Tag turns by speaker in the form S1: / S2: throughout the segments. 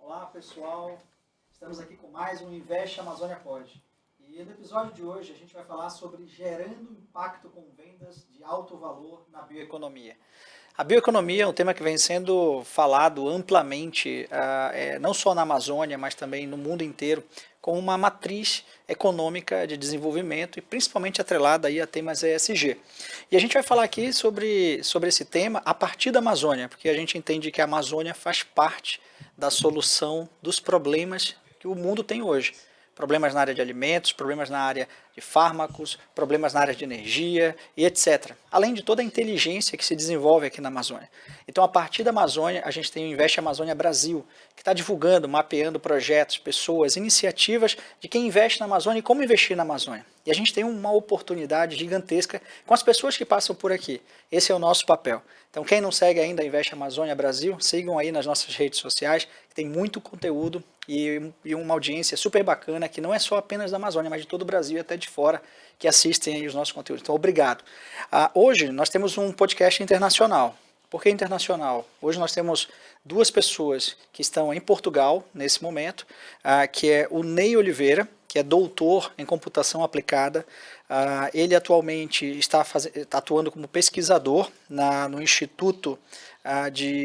S1: Olá pessoal, estamos aqui com mais um Investe Amazônia Pod. E no episódio de hoje a gente vai falar sobre gerando impacto com vendas de alto valor na bioeconomia. A bioeconomia é um tema que vem sendo falado amplamente, não só na Amazônia, mas também no mundo inteiro, como uma matriz econômica de desenvolvimento e principalmente atrelada aí a temas ESG. E a gente vai falar aqui sobre esse tema a partir da Amazônia, porque a gente entende que a Amazônia faz parte da solução dos problemas que o mundo tem hoje. Problemas na área de alimentos, problemas na área de fármacos, problemas na área de energia e etc. Além de toda a inteligência que se desenvolve aqui na Amazônia. Então, a partir da Amazônia, a gente tem o Investe Amazônia Brasil, que está divulgando, mapeando projetos, pessoas, iniciativas de quem investe na Amazônia e como investir na Amazônia. E a gente tem uma oportunidade gigantesca com as pessoas que passam por aqui. Esse é o nosso papel. Então, quem não segue ainda Investe Amazônia Brasil, sigam aí nas nossas redes sociais, que tem muito conteúdo e uma audiência super bacana, que não é só apenas da Amazônia, mas de todo o Brasil e até de fora, que assistem aí os nossos conteúdos. Então, obrigado. Hoje, nós temos um podcast internacional. Por que internacional? Hoje nós temos duas pessoas que estão em Portugal, nesse momento, que é o Ney Oliveira, que é doutor em computação aplicada. Ele atualmente está atuando como pesquisador no Instituto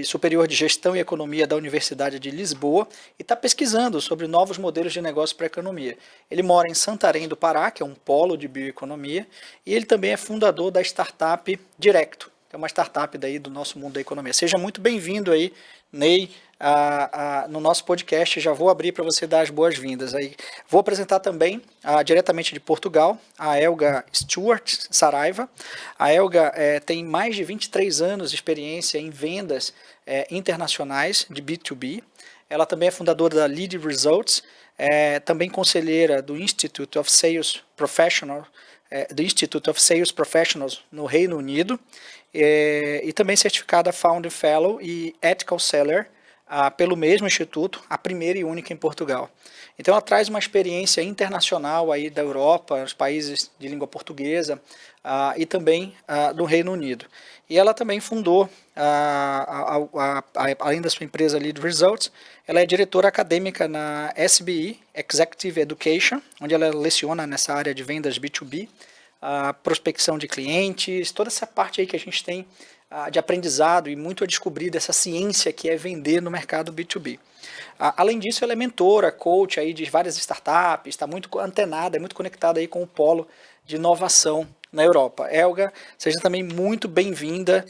S1: Superior de Gestão e Economia da Universidade de Lisboa e está pesquisando sobre novos modelos de negócio para a economia. Ele mora em Santarém do Pará, que é um polo de bioeconomia, e ele também é fundador da startup Directo, que é uma startup daí do nosso mundo da economia. Seja muito bem-vindo aí, Ney, no nosso podcast. Já vou abrir para você dar as boas-vindas. Aí vou apresentar também, diretamente de Portugal, a Elga Stuart Saraiva. A Elga tem mais de 23 anos de experiência em vendas internacionais de B2B. Ela também é fundadora da Lead Results, também conselheira do Institute of Sales Professionals, no Reino Unido, e também certificada Founding Fellow e Ethical Seller pelo mesmo instituto, a primeira e única em Portugal. Então ela traz uma experiência internacional aí da Europa, os países de língua portuguesa e também do Reino Unido. E ela também fundou, além da sua empresa Lead Results, ela é diretora acadêmica na SBE, Executive Education, onde ela leciona nessa área de vendas B2B, prospecção de clientes, toda essa parte aí que a gente tem de aprendizado e muito a descobrir dessa ciência que é vender no mercado B2B. Além disso, ela é mentora, coach aí de várias startups, está muito antenada, é muito conectada aí com o polo de inovação na Europa. Elga, seja também muito bem-vinda.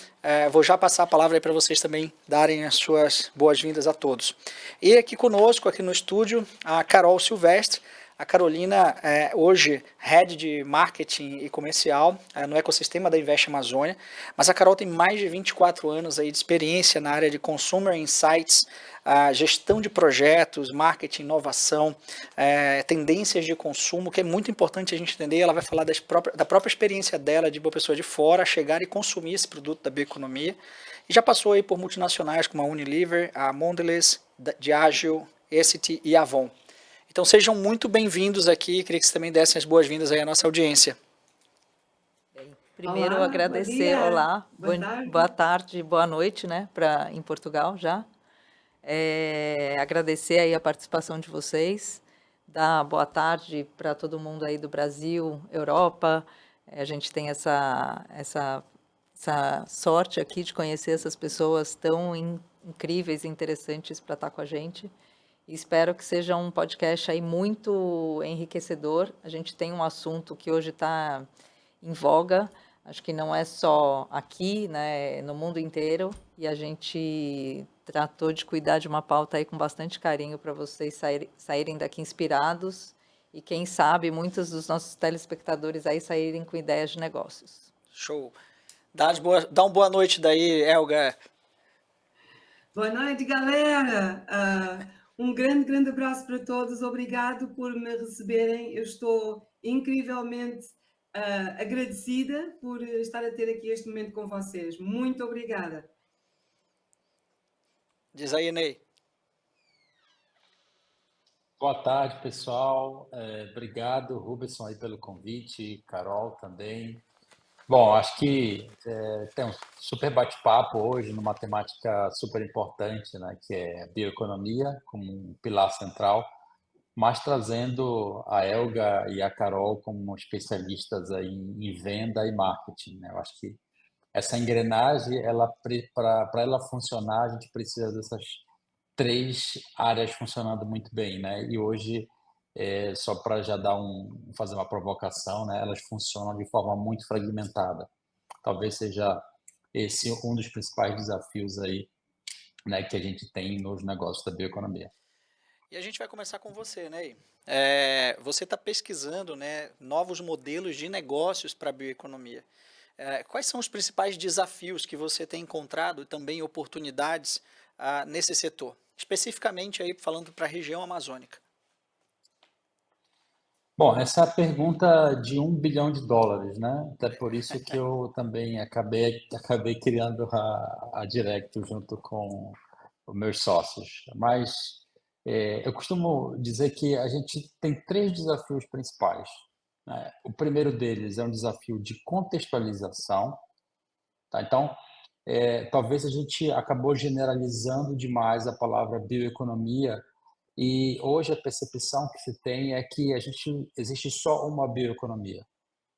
S1: Vou já passar a palavra aí para vocês também darem as suas boas-vindas a todos. E aqui conosco, aqui no estúdio, a Carol Silvestre. A Carolina é hoje Head de Marketing e Comercial no ecossistema da Investe Amazônia, mas a Carol tem mais de 24 anos aí de experiência na área de Consumer Insights, gestão de projetos, marketing, inovação, tendências de consumo, que é muito importante a gente entender. Ela vai falar da própria experiência dela, de uma pessoa de fora, chegar e consumir esse produto da bioeconomia. E já passou aí por multinacionais como a Unilever, a Mondelez, Diageo, Essity e Avon. Então sejam muito bem-vindos aqui, queria que vocês também dessem as boas-vindas aí à nossa audiência.
S2: Bem, primeiro agradecer, olá, boa tarde, boa noite, né, em Portugal já. Agradecer aí a participação de vocês, dar boa tarde para todo mundo aí do Brasil, Europa. A gente tem essa sorte aqui de conhecer essas pessoas tão incríveis e interessantes para estar com a gente. Espero que seja um podcast aí muito enriquecedor. A gente tem um assunto que hoje está em voga, acho que não é só aqui, né, no mundo inteiro, e a gente tratou de cuidar de uma pauta aí com bastante carinho para vocês saírem daqui inspirados e, quem sabe, muitos dos nossos telespectadores aí saírem com ideias de negócios.
S1: Show. Dá uma boa noite daí, Elga.
S3: Boa noite, galera. Um grande abraço para todos. Obrigado por me receberem. Eu estou incrivelmente agradecida por estar a ter aqui este momento com vocês. Muito obrigada.
S1: Diz aí, Ney.
S4: Boa tarde, pessoal. Obrigado, Rubens, aí pelo convite, Carol também. Bom, acho que tem um super bate-papo hoje numa temática super importante, né, que é a bioeconomia como um pilar central, mas trazendo a Elga e a Carol como especialistas aí em venda e marketing, né? Eu acho que essa engrenagem, ela para ela funcionar, a gente precisa dessas três áreas funcionando muito bem, né? E hoje, só para já fazer uma provocação, né? Elas funcionam de forma muito fragmentada. Talvez seja esse um dos principais desafios aí, né, que a gente tem nos negócios da bioeconomia.
S1: E a gente vai começar com você, né? Você está pesquisando, né, novos modelos de negócios para a bioeconomia. Quais são os principais desafios que você tem encontrado e também oportunidades nesse setor? Especificamente aí falando para a região amazônica.
S4: Bom, essa é a pergunta de US$ 1 bilhão, né? Até por isso que eu também acabei criando a Directo junto com os meus sócios. Mas eu costumo dizer que a gente tem três desafios principais, né? O primeiro deles é um desafio de contextualização, tá? Então, talvez a gente acabou generalizando demais a palavra bioeconomia e hoje a percepção que se tem é que existe só uma bioeconomia,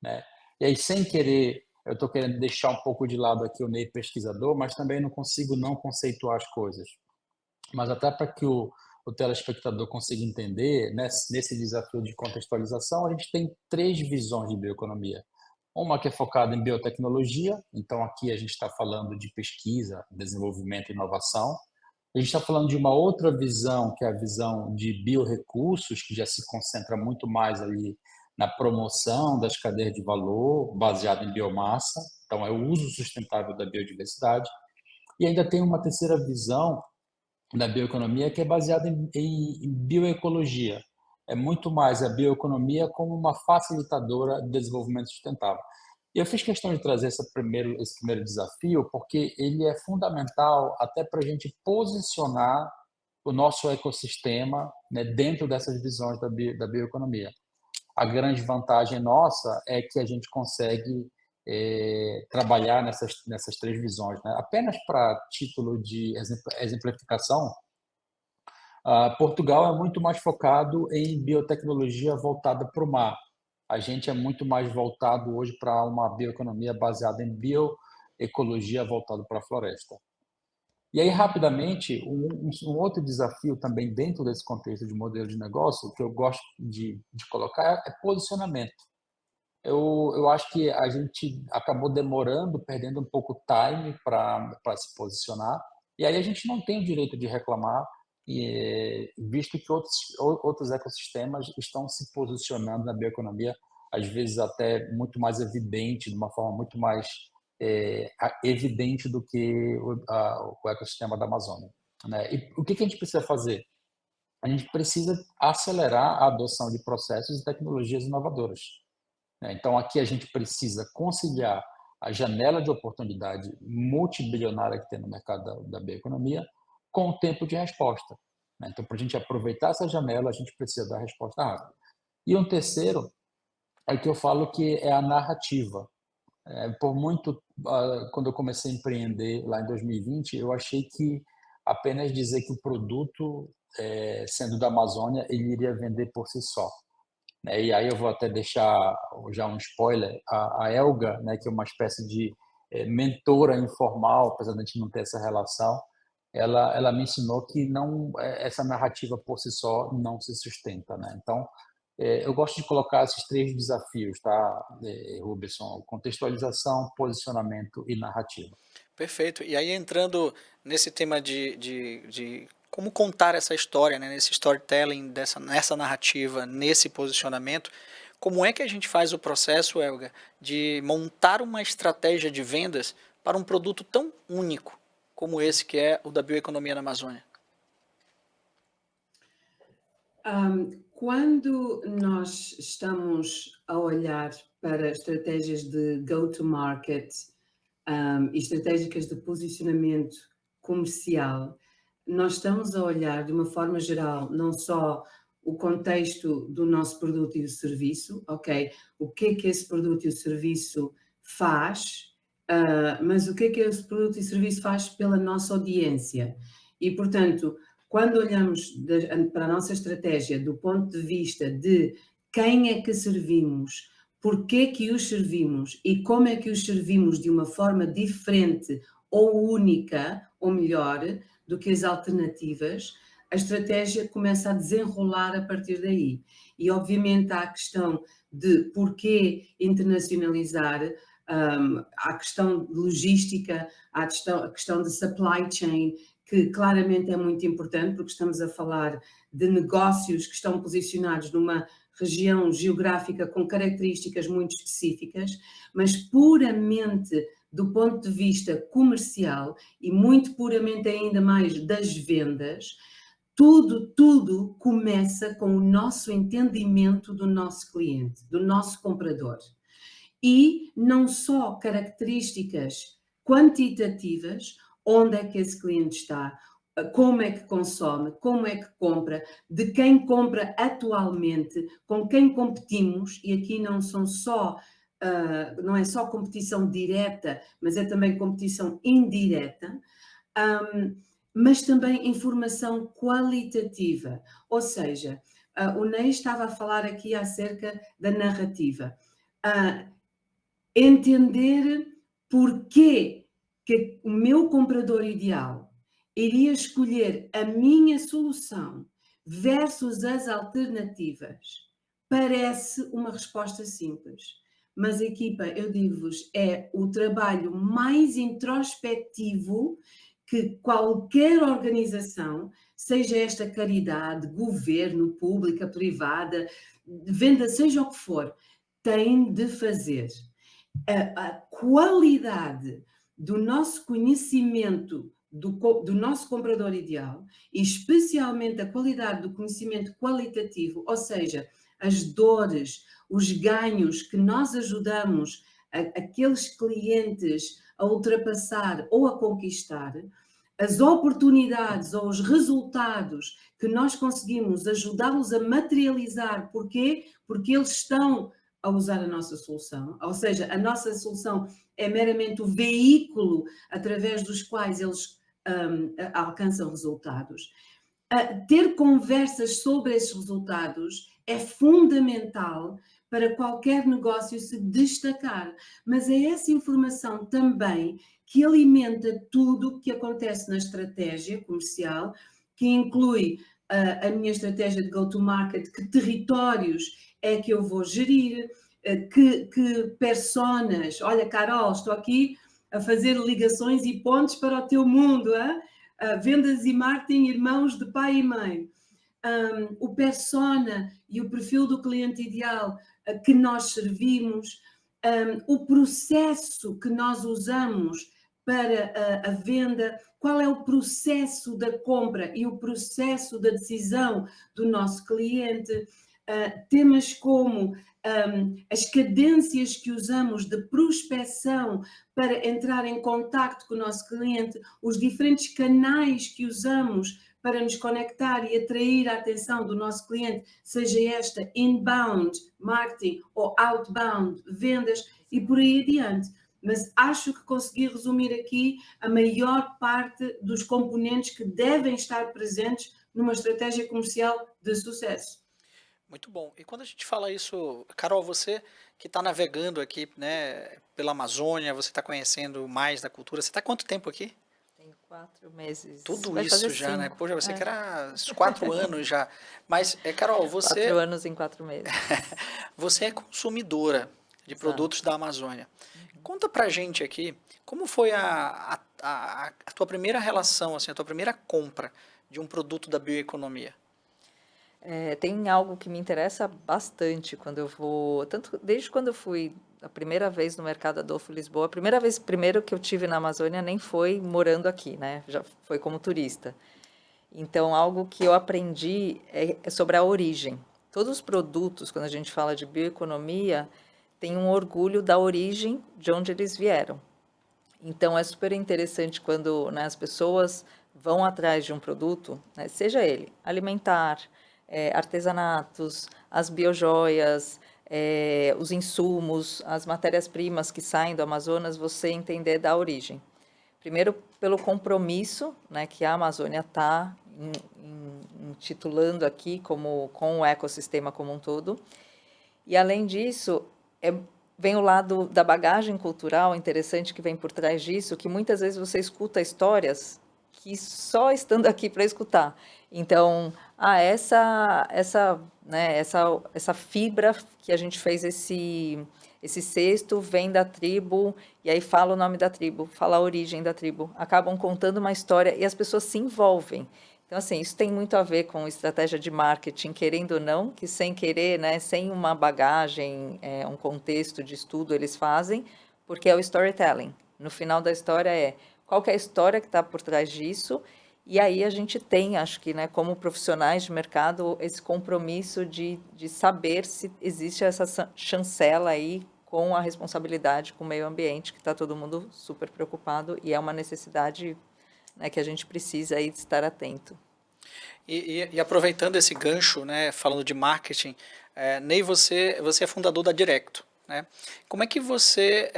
S4: né? E aí, sem querer, eu estou querendo deixar um pouco de lado aqui o meio pesquisador, mas também não consigo não conceituar as coisas. Mas até para que o telespectador consiga entender, né, nesse desafio de contextualização, a gente tem três visões de bioeconomia. Uma que é focada em biotecnologia, então aqui a gente está falando de pesquisa, desenvolvimento e inovação. A gente está falando de uma outra visão, que é a visão de biorecursos, que já se concentra muito mais ali na promoção das cadeias de valor, baseada em biomassa, então é o uso sustentável da biodiversidade. E ainda tem uma terceira visão da bioeconomia que é baseada em bioecologia. É muito mais a bioeconomia como uma facilitadora do desenvolvimento sustentável. E eu fiz questão de trazer esse primeiro desafio porque ele é fundamental até para a gente posicionar o nosso ecossistema, né, dentro dessas visões da bioeconomia. A grande vantagem nossa é que a gente consegue trabalhar nessas três visões, né? Apenas para título de exemplificação, Portugal é muito mais focado em biotecnologia voltada para o mar. A gente é muito mais voltado hoje para uma bioeconomia baseada em bioecologia voltada para a floresta. E aí, rapidamente, um outro desafio também dentro desse contexto de modelo de negócio, que eu gosto de colocar, é posicionamento. Eu acho que a gente acabou demorando, perdendo um pouco o time para se posicionar, e aí a gente não tem o direito de reclamar, visto que outros ecossistemas estão se posicionando na bioeconomia, às vezes até muito mais evidente, de uma forma muito mais evidente do que o ecossistema da Amazônia, né? E o que a gente precisa fazer? A gente precisa acelerar a adoção de processos e tecnologias inovadoras, né? Então, aqui a gente precisa conciliar a janela de oportunidade multibilionária que tem no mercado da bioeconomia com o tempo de resposta, né? Então, para a gente aproveitar essa janela, a gente precisa dar resposta rápida. E um terceiro é que eu falo que é a narrativa. Quando eu comecei a empreender lá em 2020, eu achei que apenas dizer que o produto, sendo da Amazônia, ele iria vender por si só, né? E aí eu vou até deixar já um spoiler, a Elga, né, que é uma espécie de mentora informal, apesar de a gente não ter essa relação, ela me ensinou que não, essa narrativa por si só não se sustenta, né? Então, eu gosto de colocar esses três desafios, tá, Rubens? Contextualização, posicionamento e narrativa.
S1: Perfeito. E aí entrando nesse tema de como contar essa história, né, nesse storytelling, nessa narrativa, nesse posicionamento, como é que a gente faz o processo, Elga, de montar uma estratégia de vendas para um produto tão único como esse que é o da bioeconomia na Amazônia?
S3: Quando nós estamos a olhar para estratégias de go-to-market, e estratégicas de posicionamento comercial, nós estamos a olhar de uma forma geral, não só o contexto do nosso produto e o serviço, ok? O que é que esse produto e o serviço faz, mas o que é que esse produto e serviço faz pela nossa audiência? E, portanto, quando olhamos para a nossa estratégia do ponto de vista de quem é que servimos, porquê que os servimos e como é que os servimos de uma forma diferente ou única, ou melhor, do que as alternativas, a estratégia começa a desenrolar a partir daí. E, obviamente, há a questão de porquê internacionalizar, há a questão de logística, há a questão de supply chain, que claramente é muito importante, porque estamos a falar de negócios que estão posicionados numa região geográfica com características muito específicas, mas puramente do ponto de vista comercial e muito puramente ainda mais das vendas, tudo começa com o nosso entendimento do nosso cliente, do nosso comprador. E não só características quantitativas, onde é que esse cliente está, como é que consome, como é que compra, de quem compra atualmente, com quem competimos, e aqui não são só, não é só competição direta, mas é também competição indireta, mas também informação qualitativa, ou seja, o Ney estava a falar aqui acerca da narrativa. Entender porquê que o meu comprador ideal iria escolher a minha solução versus as alternativas parece uma resposta simples. Mas, equipa, eu digo-vos, é o trabalho mais introspectivo que qualquer organização, seja esta caridade, governo, pública, privada, venda, seja o que for, tem de fazer. A qualidade do nosso conhecimento do nosso comprador ideal, e especialmente a qualidade do conhecimento qualitativo, ou seja, as dores, os ganhos que nós ajudamos aqueles clientes a ultrapassar ou a conquistar, as oportunidades ou os resultados que nós conseguimos ajudá-los a materializar. Porquê? Porque eles estão a usar a nossa solução, ou seja, a nossa solução é meramente o veículo através dos quais eles alcançam resultados. Ter conversas sobre esses resultados é fundamental para qualquer negócio se destacar, mas é essa informação também que alimenta tudo o que acontece na estratégia comercial, que inclui a minha estratégia de go-to-market, que territórios é que eu vou gerir, que personas. Olha, Carol, estou aqui a fazer ligações e pontes para o teu mundo, vendas e marketing, irmãos de pai e mãe. O persona e o perfil do cliente ideal que nós servimos, o processo que nós usamos para a venda, qual é o processo da compra e o processo da decisão do nosso cliente, temas como as cadências que usamos de prospecção para entrar em contacto com o nosso cliente, os diferentes canais que usamos para nos conectar e atrair a atenção do nosso cliente, seja esta inbound marketing ou outbound vendas e por aí adiante. Mas acho que consegui resumir aqui a maior parte dos componentes que devem estar presentes numa estratégia comercial de sucesso.
S1: Muito bom. E quando a gente fala isso, Carol, você que está navegando aqui, né, pela Amazônia, você está conhecendo mais da cultura, você está há quanto tempo aqui?
S2: Tenho 4 meses.
S1: Tudo
S2: Vai
S1: isso
S2: fazer
S1: já, né?
S2: 5.
S1: Poxa, você que era 4 anos já. Mas, Carol,
S2: 4 anos em 4 meses.
S1: você é consumidora de
S2: Exato.
S1: produtos da Amazônia. Conta pra gente aqui, como foi a tua primeira relação, assim, a tua primeira compra de um produto da bioeconomia?
S2: Tem algo que me interessa bastante quando eu vou, tanto desde quando eu fui a primeira vez no Mercado Adolfo Lisboa, a primeira vez primeiro que eu tive na Amazônia nem foi morando aqui, né? Já foi como turista. Então, algo que eu aprendi é sobre a origem. Todos os produtos, quando a gente fala de bioeconomia, tem um orgulho da origem de onde eles vieram. Então, é super interessante quando, né, as pessoas vão atrás de um produto, né, seja ele alimentar, artesanatos, as biojoias, os insumos, as matérias-primas que saem do Amazonas, você entender da origem. Primeiro, pelo compromisso, né, que a Amazônia está intitulando aqui com o ecossistema como um todo. E, além disso, vem o lado da bagagem cultural interessante que vem por trás disso, que muitas vezes você escuta histórias que só estando aqui para escutar. Então, essa fibra que a gente fez esse cesto vem da tribo, e aí fala o nome da tribo, fala a origem da tribo, acabam contando uma história e as pessoas se envolvem. Então, assim, isso tem muito a ver com estratégia de marketing, querendo ou não, que sem querer, né, sem uma bagagem, um contexto de estudo, eles fazem, porque é o storytelling. No final da história qual que é a história que está por trás disso, e aí a gente tem, acho que, né, como profissionais de mercado, esse compromisso de saber se existe essa chancela aí com a responsabilidade com o meio ambiente, que está todo mundo super preocupado, e é uma necessidade, né, que a gente precisa aí de estar atento.
S1: E aproveitando esse gancho, né, falando de marketing, Ney, você é fundador da Directo, né? Como é que você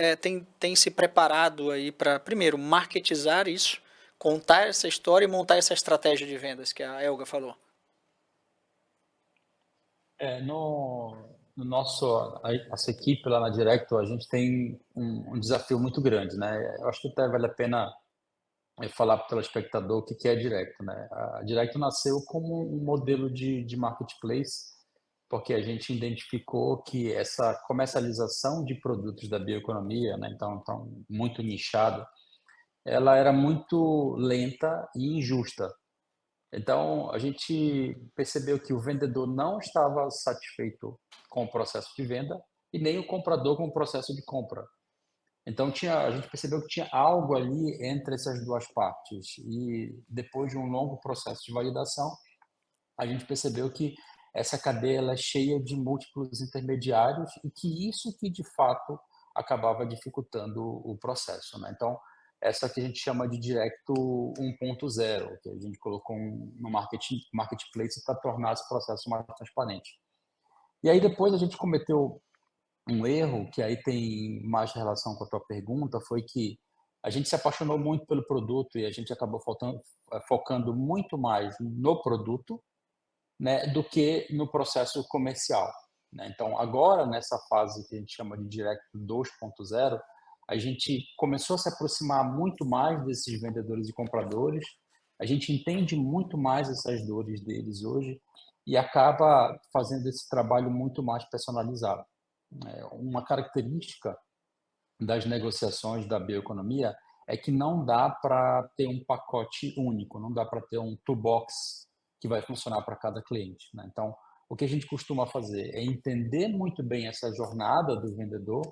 S1: tem se preparado aí para, primeiro, marketizar isso, contar essa história e montar essa estratégia de vendas que a Elga falou?
S4: No nossa equipe lá na Directo, a gente tem um desafio muito grande, né? Eu acho que até vale a pena falar para o telespectador o que é a Directo, né? A Directo nasceu como um modelo de marketplace, porque a gente identificou que essa comercialização de produtos da bioeconomia, né, então muito nichado, ela era muito lenta e injusta. Então, a gente percebeu que o vendedor não estava satisfeito com o processo de venda e nem o comprador com o processo de compra. Então, a gente percebeu que tinha algo ali entre essas duas partes. E depois de um longo processo de validação, a gente percebeu que essa cadeia ela é cheia de múltiplos intermediários e que isso que, de fato, acabava dificultando o processo, né? Então, essa que a gente chama de Directo 1.0, que a gente colocou no marketplace para tornar esse processo mais transparente. E aí depois a gente cometeu um erro, que aí tem mais relação com a tua pergunta, foi que a gente se apaixonou muito pelo produto e a gente acabou focando muito mais no produto, né, do que no processo comercial, né? Então, agora, nessa fase que a gente chama de Direct 2.0, a gente começou a se aproximar muito mais desses vendedores e compradores, a gente entende muito mais essas dores deles hoje e acaba fazendo esse trabalho muito mais personalizado. Uma característica das negociações da bioeconomia é que não dá para ter um pacote único, não dá para ter um toolbox que vai funcionar para cada cliente, né? Então, o que a gente costuma fazer é entender muito bem essa jornada do vendedor,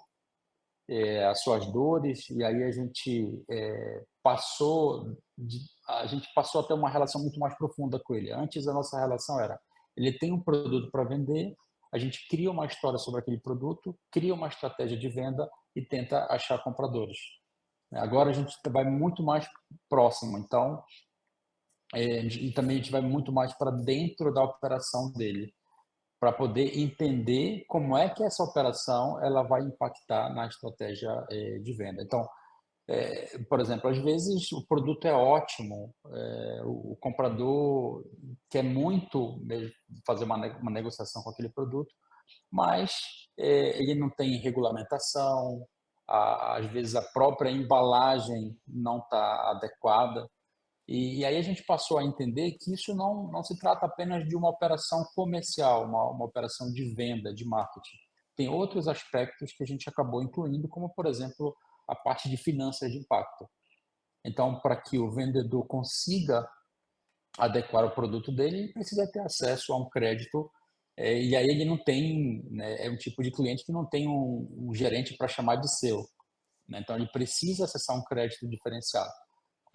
S4: as suas dores, e aí a gente passou a ter uma relação muito mais profunda com ele. Antes a nossa relação era, ele tem um produto para vender, a gente cria uma história sobre aquele produto, cria uma estratégia de venda e tenta achar compradores. Agora a gente vai muito mais próximo, então, e também a gente vai muito mais para dentro da operação dele, para poder entender como é que essa operação ela vai impactar na estratégia de venda. Então, por exemplo, às vezes o produto é ótimo, o comprador quer muito fazer uma negociação com aquele produto, mas ele não tem regulamentação, às vezes a própria embalagem não está adequada. E aí a gente passou a entender que isso não se trata apenas de uma operação comercial, uma operação de venda, de marketing. Tem outros aspectos que a gente acabou incluindo, como, por exemplo, a parte de finanças de impacto. Então, para que o vendedor consiga adequar o produto dele, ele precisa ter acesso a um crédito, e aí ele não tem, né, é um tipo de cliente que não tem um gerente para chamar de seu, né? Então, ele precisa acessar um crédito diferenciado.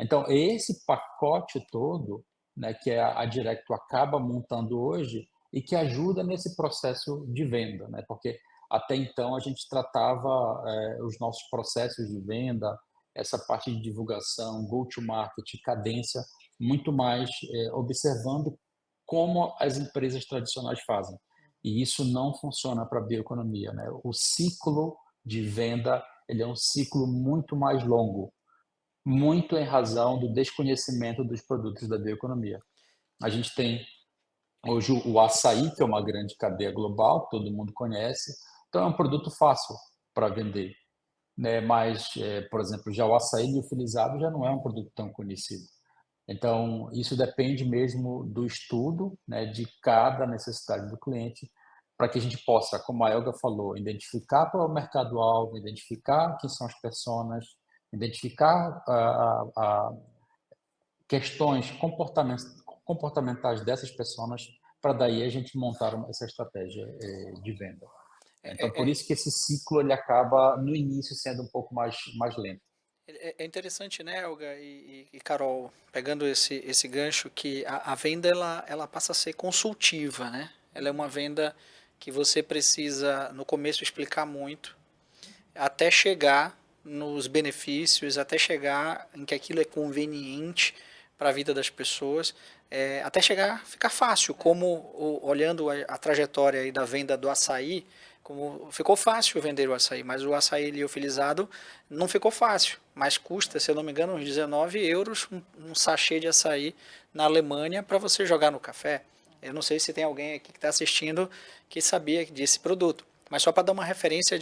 S4: Então, esse pacote todo, né, que a Directo acaba montando hoje e que ajuda nesse processo de venda, né? Porque até então a gente tratava os nossos processos de venda, essa parte de divulgação, go-to-market, cadência, muito mais observando como as empresas tradicionais fazem. E isso não funciona para a bioeconomia, né? O ciclo de venda, ele é um ciclo muito mais longo, muito em razão do desconhecimento dos produtos da bioeconomia. A gente tem hoje o açaí, que é uma grande cadeia global, que todo mundo conhece, então é um produto fácil para vender, né? Mas, por exemplo, já o açaí liofilizado já não é um produto tão conhecido. Então, isso depende mesmo do estudo, né, de cada necessidade do cliente, para que a gente possa, como a Elga falou, identificar qual é o mercado-alvo, identificar quem são as pessoas, identificar questões comportamentais dessas pessoas, para daí a gente montar essa estratégia de venda. Então, por isso que esse ciclo ele acaba, no início, sendo um pouco mais lento.
S1: É interessante, né, Elga e Carol, pegando esse gancho, que a venda ela passa a ser consultiva, né? Ela é uma venda que você precisa, no começo, explicar muito, até chegar nos benefícios, até chegar em que aquilo é conveniente para a vida das pessoas, até chegar a ficar fácil, como olhando a trajetória aí da venda do açaí, como ficou fácil vender o açaí, mas o açaí liofilizado não ficou fácil, mas custa, se eu não me engano, uns 19 euros um sachê de açaí na Alemanha para você jogar no café. Eu não sei se tem alguém aqui que está assistindo que sabia desse produto, mas só para dar uma referência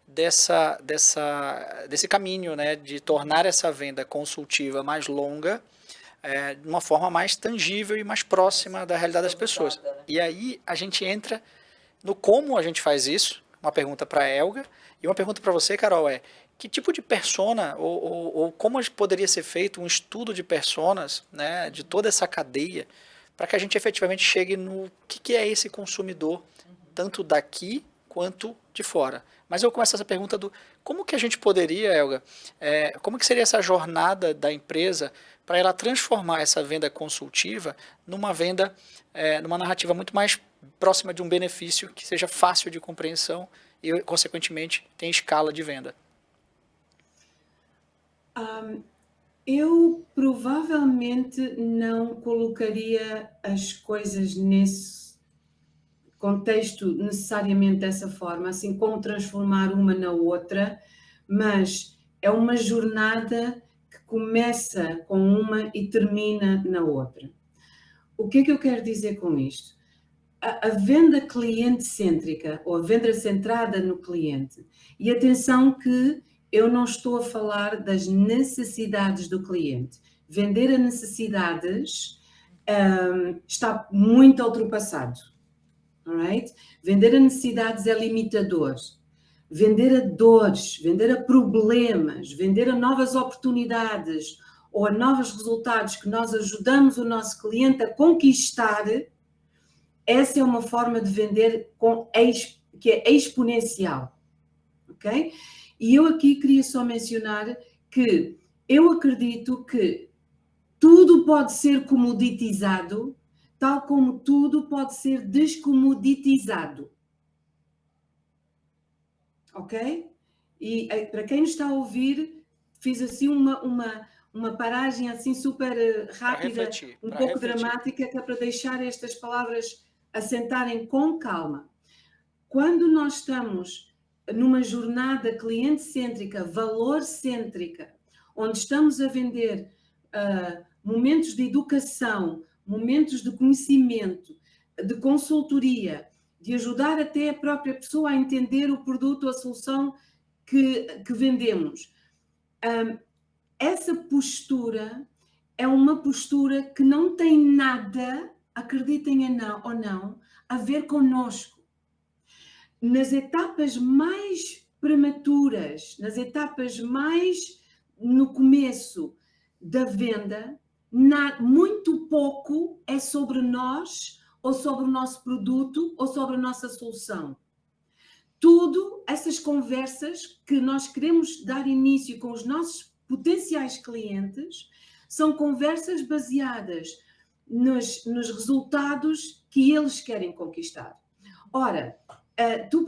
S1: desse caminho, né, de tornar essa venda consultiva mais longa, de uma forma mais tangível e mais próxima da realidade das pessoas. E aí a gente entra no como a gente faz isso. Uma pergunta para a Elga e uma pergunta para você, Carol, que tipo de persona ou como poderia ser feito um estudo de personas, né, de toda essa cadeia, para que a gente efetivamente chegue no que é esse consumidor, tanto daqui quanto de fora. Mas eu começo essa pergunta do como que a gente poderia, Elga, como que seria essa jornada da empresa para ela transformar essa venda consultiva numa venda, numa narrativa muito mais próxima de um benefício que seja fácil de compreensão e, consequentemente, tem escala de venda.
S3: Eu provavelmente não colocaria as coisas nesse contexto necessariamente dessa forma, assim como transformar uma na outra, mas é uma jornada que começa com uma e termina na outra. O que é que eu quero dizer com isto? A venda cliente-cêntrica, ou a venda centrada no cliente. E atenção que eu não estou a falar das necessidades do cliente. Vender a necessidades está muito ultrapassado. Alright? Vender a necessidades é limitador. Vender a dores, vender a problemas, vender a novas oportunidades ou a novos resultados que nós ajudamos o nosso cliente a conquistar, essa é uma forma de vender que é exponencial, ok? E eu aqui queria só mencionar que eu acredito que tudo pode ser comoditizado, tal como tudo pode ser descomoditizado, ok? E para quem nos está a ouvir, fiz assim uma paragem assim super rápida, um pouco dramática, que é para deixar estas palavras assentarem com calma. Quando nós estamos numa jornada cliente-cêntrica, valor-cêntrica, onde estamos a vender momentos de educação, momentos de conhecimento, de consultoria, de ajudar até a própria pessoa a entender o produto ou a solução que vendemos. Essa postura é uma postura que não tem nada, acreditem ou não, a ver connosco. Nas etapas mais prematuras, nas etapas mais no começo da venda, muito pouco é sobre nós, ou sobre o nosso produto, ou sobre a nossa solução. Tudo, essas conversas que nós queremos dar início com os nossos potenciais clientes, são conversas baseadas nos resultados que eles querem conquistar. Ora, tu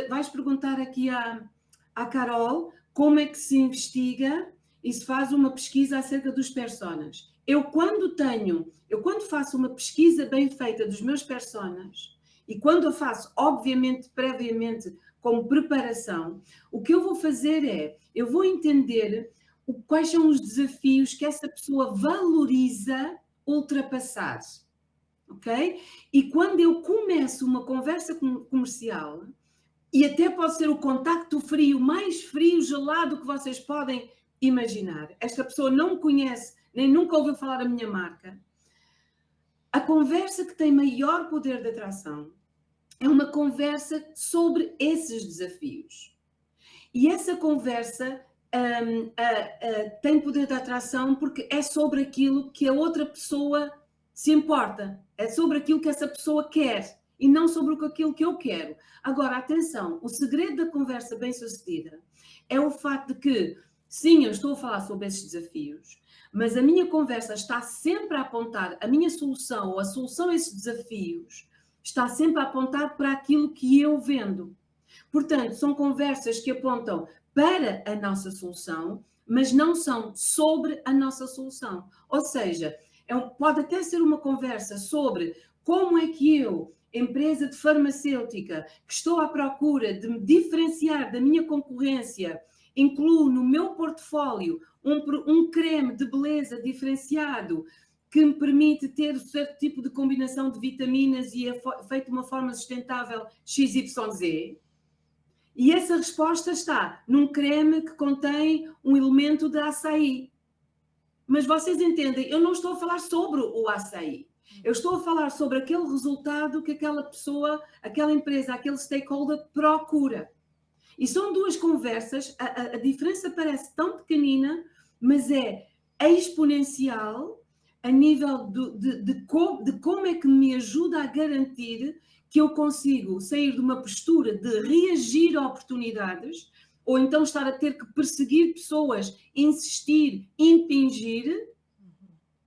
S3: vais perguntar aqui à Carol como é que se investiga e se faz uma pesquisa acerca dos personas. Eu quando faço uma pesquisa bem feita dos meus personas E quando eu faço, obviamente, previamente, como preparação, o que eu vou fazer é, eu vou entender quais são os desafios que essa pessoa valoriza ultrapassar, ok? E quando eu começo uma conversa comercial, e até pode ser o contacto frio, mais frio, gelado que vocês podem imaginar, esta pessoa não me conhece, nem nunca ouviu falar da minha marca, a conversa que tem maior poder de atração é uma conversa sobre esses desafios. E essa conversa tem poder de atração porque é sobre aquilo que a outra pessoa se importa, é sobre aquilo que essa pessoa quer e não sobre aquilo que eu quero. Agora, atenção, o segredo da conversa bem-sucedida é o facto de que, sim, eu estou a falar sobre esses desafios, mas a minha conversa está sempre a apontar a minha solução ou a solução a esses desafios, está sempre a apontar para aquilo que eu vendo. Portanto, são conversas que apontam para a nossa solução, mas não são sobre a nossa solução. Ou seja, pode até ser uma conversa sobre como é que eu, empresa de farmacêutica, que estou à procura de me diferenciar da minha concorrência, incluo no meu portfólio um creme de beleza diferenciado que me permite ter certo tipo de combinação de vitaminas e é feito de uma forma sustentável XYZ. E essa resposta está num creme que contém um elemento de açaí. Mas vocês entendem, eu não estou a falar sobre o açaí. Eu estou a falar sobre aquele resultado que aquela pessoa, aquela empresa, aquele stakeholder procura. E são duas conversas, a diferença parece tão pequenina, mas é exponencial a nível de como é que me ajuda a garantir que eu consigo sair de uma postura de reagir a oportunidades, ou então estar a ter que perseguir pessoas, insistir, impingir,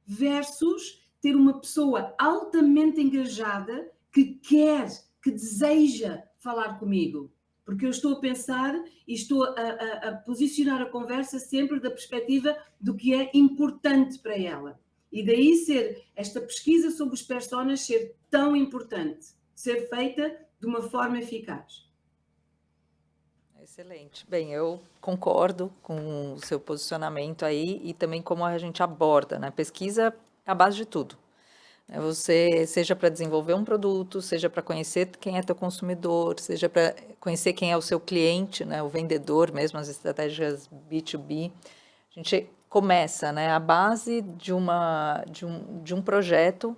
S3: versus ter uma pessoa altamente engajada que quer, que deseja falar comigo. Porque eu estou a pensar e estou a posicionar a conversa sempre da perspectiva do que é importante para ela. E daí ser esta pesquisa sobre os personas ser tão importante, ser feita de uma forma eficaz.
S2: Excelente. Bem, eu concordo com o seu posicionamento aí e também como a gente aborda, né? Pesquisa é a base de tudo. Você, seja para desenvolver um produto, seja para conhecer quem é teu consumidor, seja para conhecer quem é o seu cliente, né? O vendedor mesmo, as estratégias B2B. A gente começa, né? A base de um projeto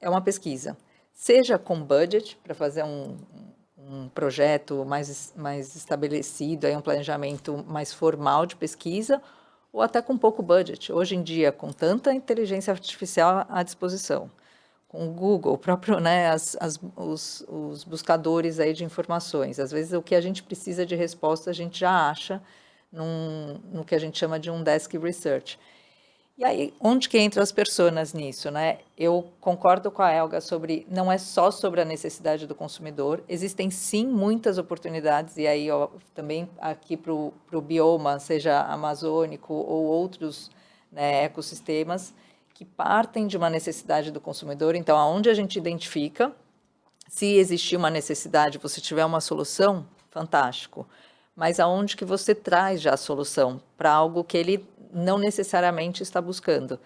S2: é uma pesquisa. Seja com budget, para fazer um projeto mais estabelecido, aí um planejamento mais formal de pesquisa, ou até com pouco budget. Hoje em dia, com tanta inteligência artificial à disposição, com o Google, o próprio, né, os buscadores aí de informações. Às vezes, o que a gente precisa de resposta, a gente já acha no que a gente chama de um desk research. E aí, onde que entram as personas nisso, né? Eu concordo com a Helga sobre, não é só sobre a necessidade do consumidor, existem sim muitas oportunidades, e aí ó, também aqui para o bioma, seja amazônico ou outros, né, ecossistemas, que partem de uma necessidade do consumidor. Então, aonde a gente identifica, se existir uma necessidade, você tiver uma solução, fantástico. Mas aonde que você traz já a solução para algo que ele não necessariamente está buscando.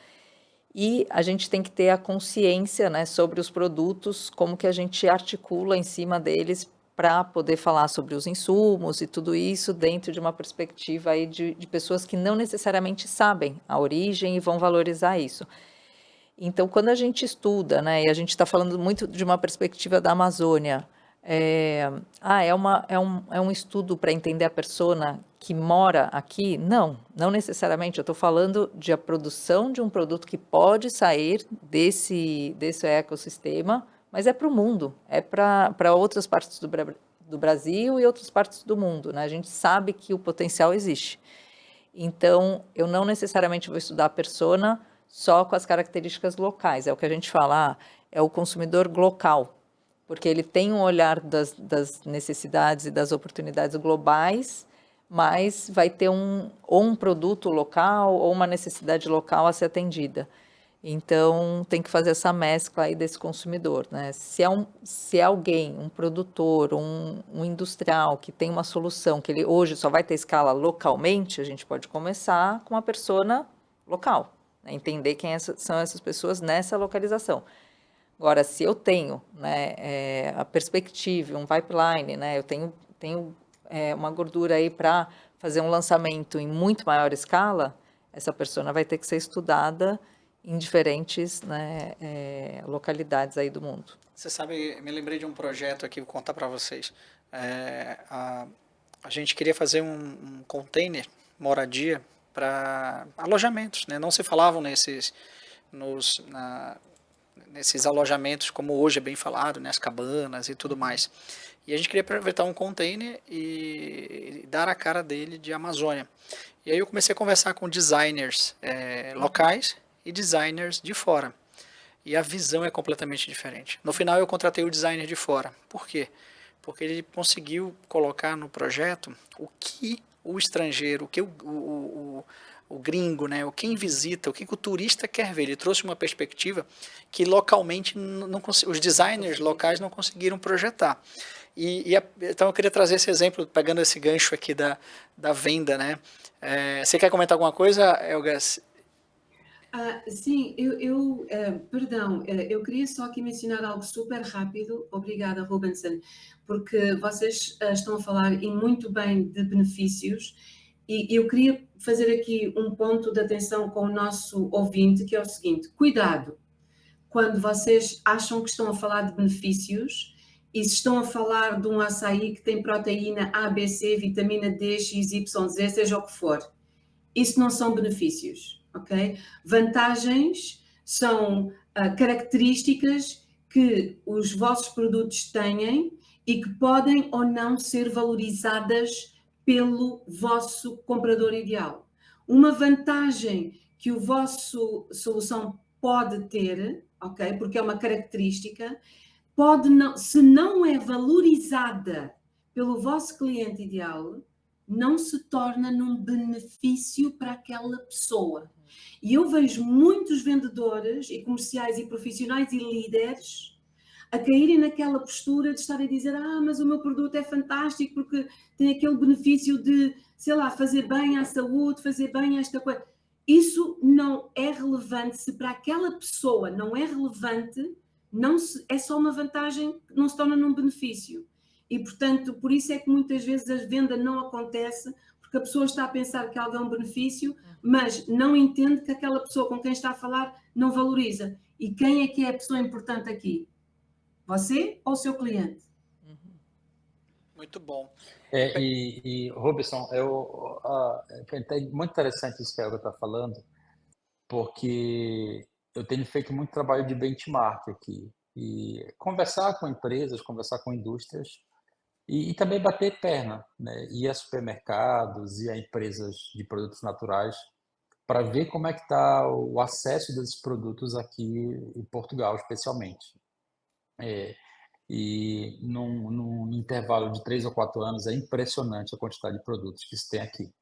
S2: E a gente tem que ter a consciência, né, sobre os produtos, como que a gente articula em cima deles para poder falar sobre os insumos e tudo isso dentro de uma perspectiva aí de pessoas que não necessariamente sabem a origem e vão valorizar isso. Então, quando a gente estuda, né, e a gente está falando muito de uma perspectiva da Amazônia, é um estudo para entender a persona que mora aqui? Não necessariamente. Eu estou falando de a produção de um produto que pode sair desse ecossistema, mas é para o mundo, é para outras partes do Brasil e outras partes do mundo, né? A gente sabe que o potencial existe. Então, eu não necessariamente vou estudar a persona só com as características locais. É o que a gente fala, é o consumidor local, porque ele tem um olhar das necessidades e das oportunidades globais, mas vai ter ou um produto local ou uma necessidade local a ser atendida. Então, tem que fazer essa mescla aí desse consumidor, né? Se é alguém, um produtor, um industrial que tem uma solução que ele hoje só vai ter escala localmente, a gente pode começar com uma persona local, né? Entender quem são essas pessoas nessa localização. Agora, se eu tenho, né, a perspectiva, um pipeline, né, eu tenho uma gordura aí para fazer um lançamento em muito maior escala, essa persona vai ter que ser estudada em diferentes, né, localidades aí do mundo.
S1: Você sabe, me lembrei de um projeto aqui, vou contar para vocês. A gente queria fazer um container moradia para alojamentos, né? Não se falavam nesses alojamentos como hoje é bem falado, né? As cabanas e tudo mais. E a gente queria aproveitar um container e dar a cara dele de Amazônia. E aí eu comecei a conversar com designers locais e designers de fora. E a visão é completamente diferente. No final eu contratei o designer de fora. Por quê? Porque ele conseguiu colocar no projeto o que o estrangeiro, o que o gringo, né, o quem visita, o que o turista quer ver. Ele trouxe uma perspectiva que localmente os designers locais não conseguiram projetar. Então eu queria trazer esse exemplo, pegando esse gancho aqui da venda, né? Você quer comentar alguma coisa, Elgas?
S3: Sim, perdão, eu queria só aqui mencionar algo super rápido, obrigada Rubenson, porque vocês estão a falar e muito bem de benefícios e eu queria fazer aqui um ponto de atenção com o nosso ouvinte, que é o seguinte: cuidado, quando vocês acham que estão a falar de benefícios e se estão a falar de um açaí que tem proteína A, B, C, vitamina D, X, Y, Z, seja o que for. Isso não são benefícios, ok? Vantagens são características que os vossos produtos têm e que podem ou não ser valorizadas pelo vosso comprador ideal. Uma vantagem que o vosso solução pode ter, ok? Porque é uma característica, pode não, se não é valorizada pelo vosso cliente ideal, não se torna num benefício para aquela pessoa. E eu vejo muitos vendedores e comerciais e profissionais e líderes a caírem naquela postura de estar a dizer: mas o meu produto é fantástico porque tem aquele benefício de, sei lá, fazer bem à saúde, fazer bem a esta coisa. Isso não é relevante. Se para aquela pessoa não é relevante, é só uma vantagem que não se torna num benefício. E, portanto, por isso é que muitas vezes a venda não acontece, porque a pessoa está a pensar que algo é um benefício, mas não entende que aquela pessoa com quem está a falar não valoriza. E quem é que é a pessoa importante aqui? Você ou o seu cliente?
S1: Muito bom.
S4: Robson, é muito interessante isso que a Elga está falando, porque eu tenho feito muito trabalho de benchmark aqui, e conversar com empresas, conversar com indústrias, e também bater perna, né? Ir a supermercados e a empresas de produtos naturais para ver como é que está o acesso desses produtos aqui em Portugal, especialmente. E num intervalo de 3 ou 4 anos é impressionante a quantidade de produtos que se tem aqui.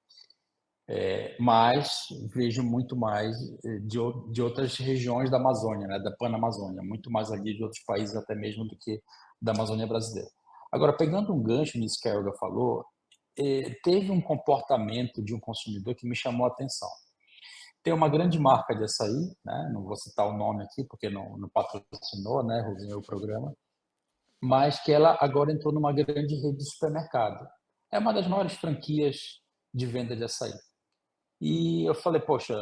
S4: Mas vejo muito mais de outras regiões da Amazônia, né? Da Panamazônia, muito mais ali de outros países até mesmo do que da Amazônia brasileira. Agora, pegando um gancho nisso que a Elga falou, teve um comportamento de um consumidor que me chamou a atenção. Tem uma grande marca de açaí, né? Não vou citar o nome aqui porque não patrocinou, né, Rosinha, o programa, mas que ela agora entrou numa grande rede de supermercado. É uma das maiores franquias de venda de açaí. E eu falei, poxa,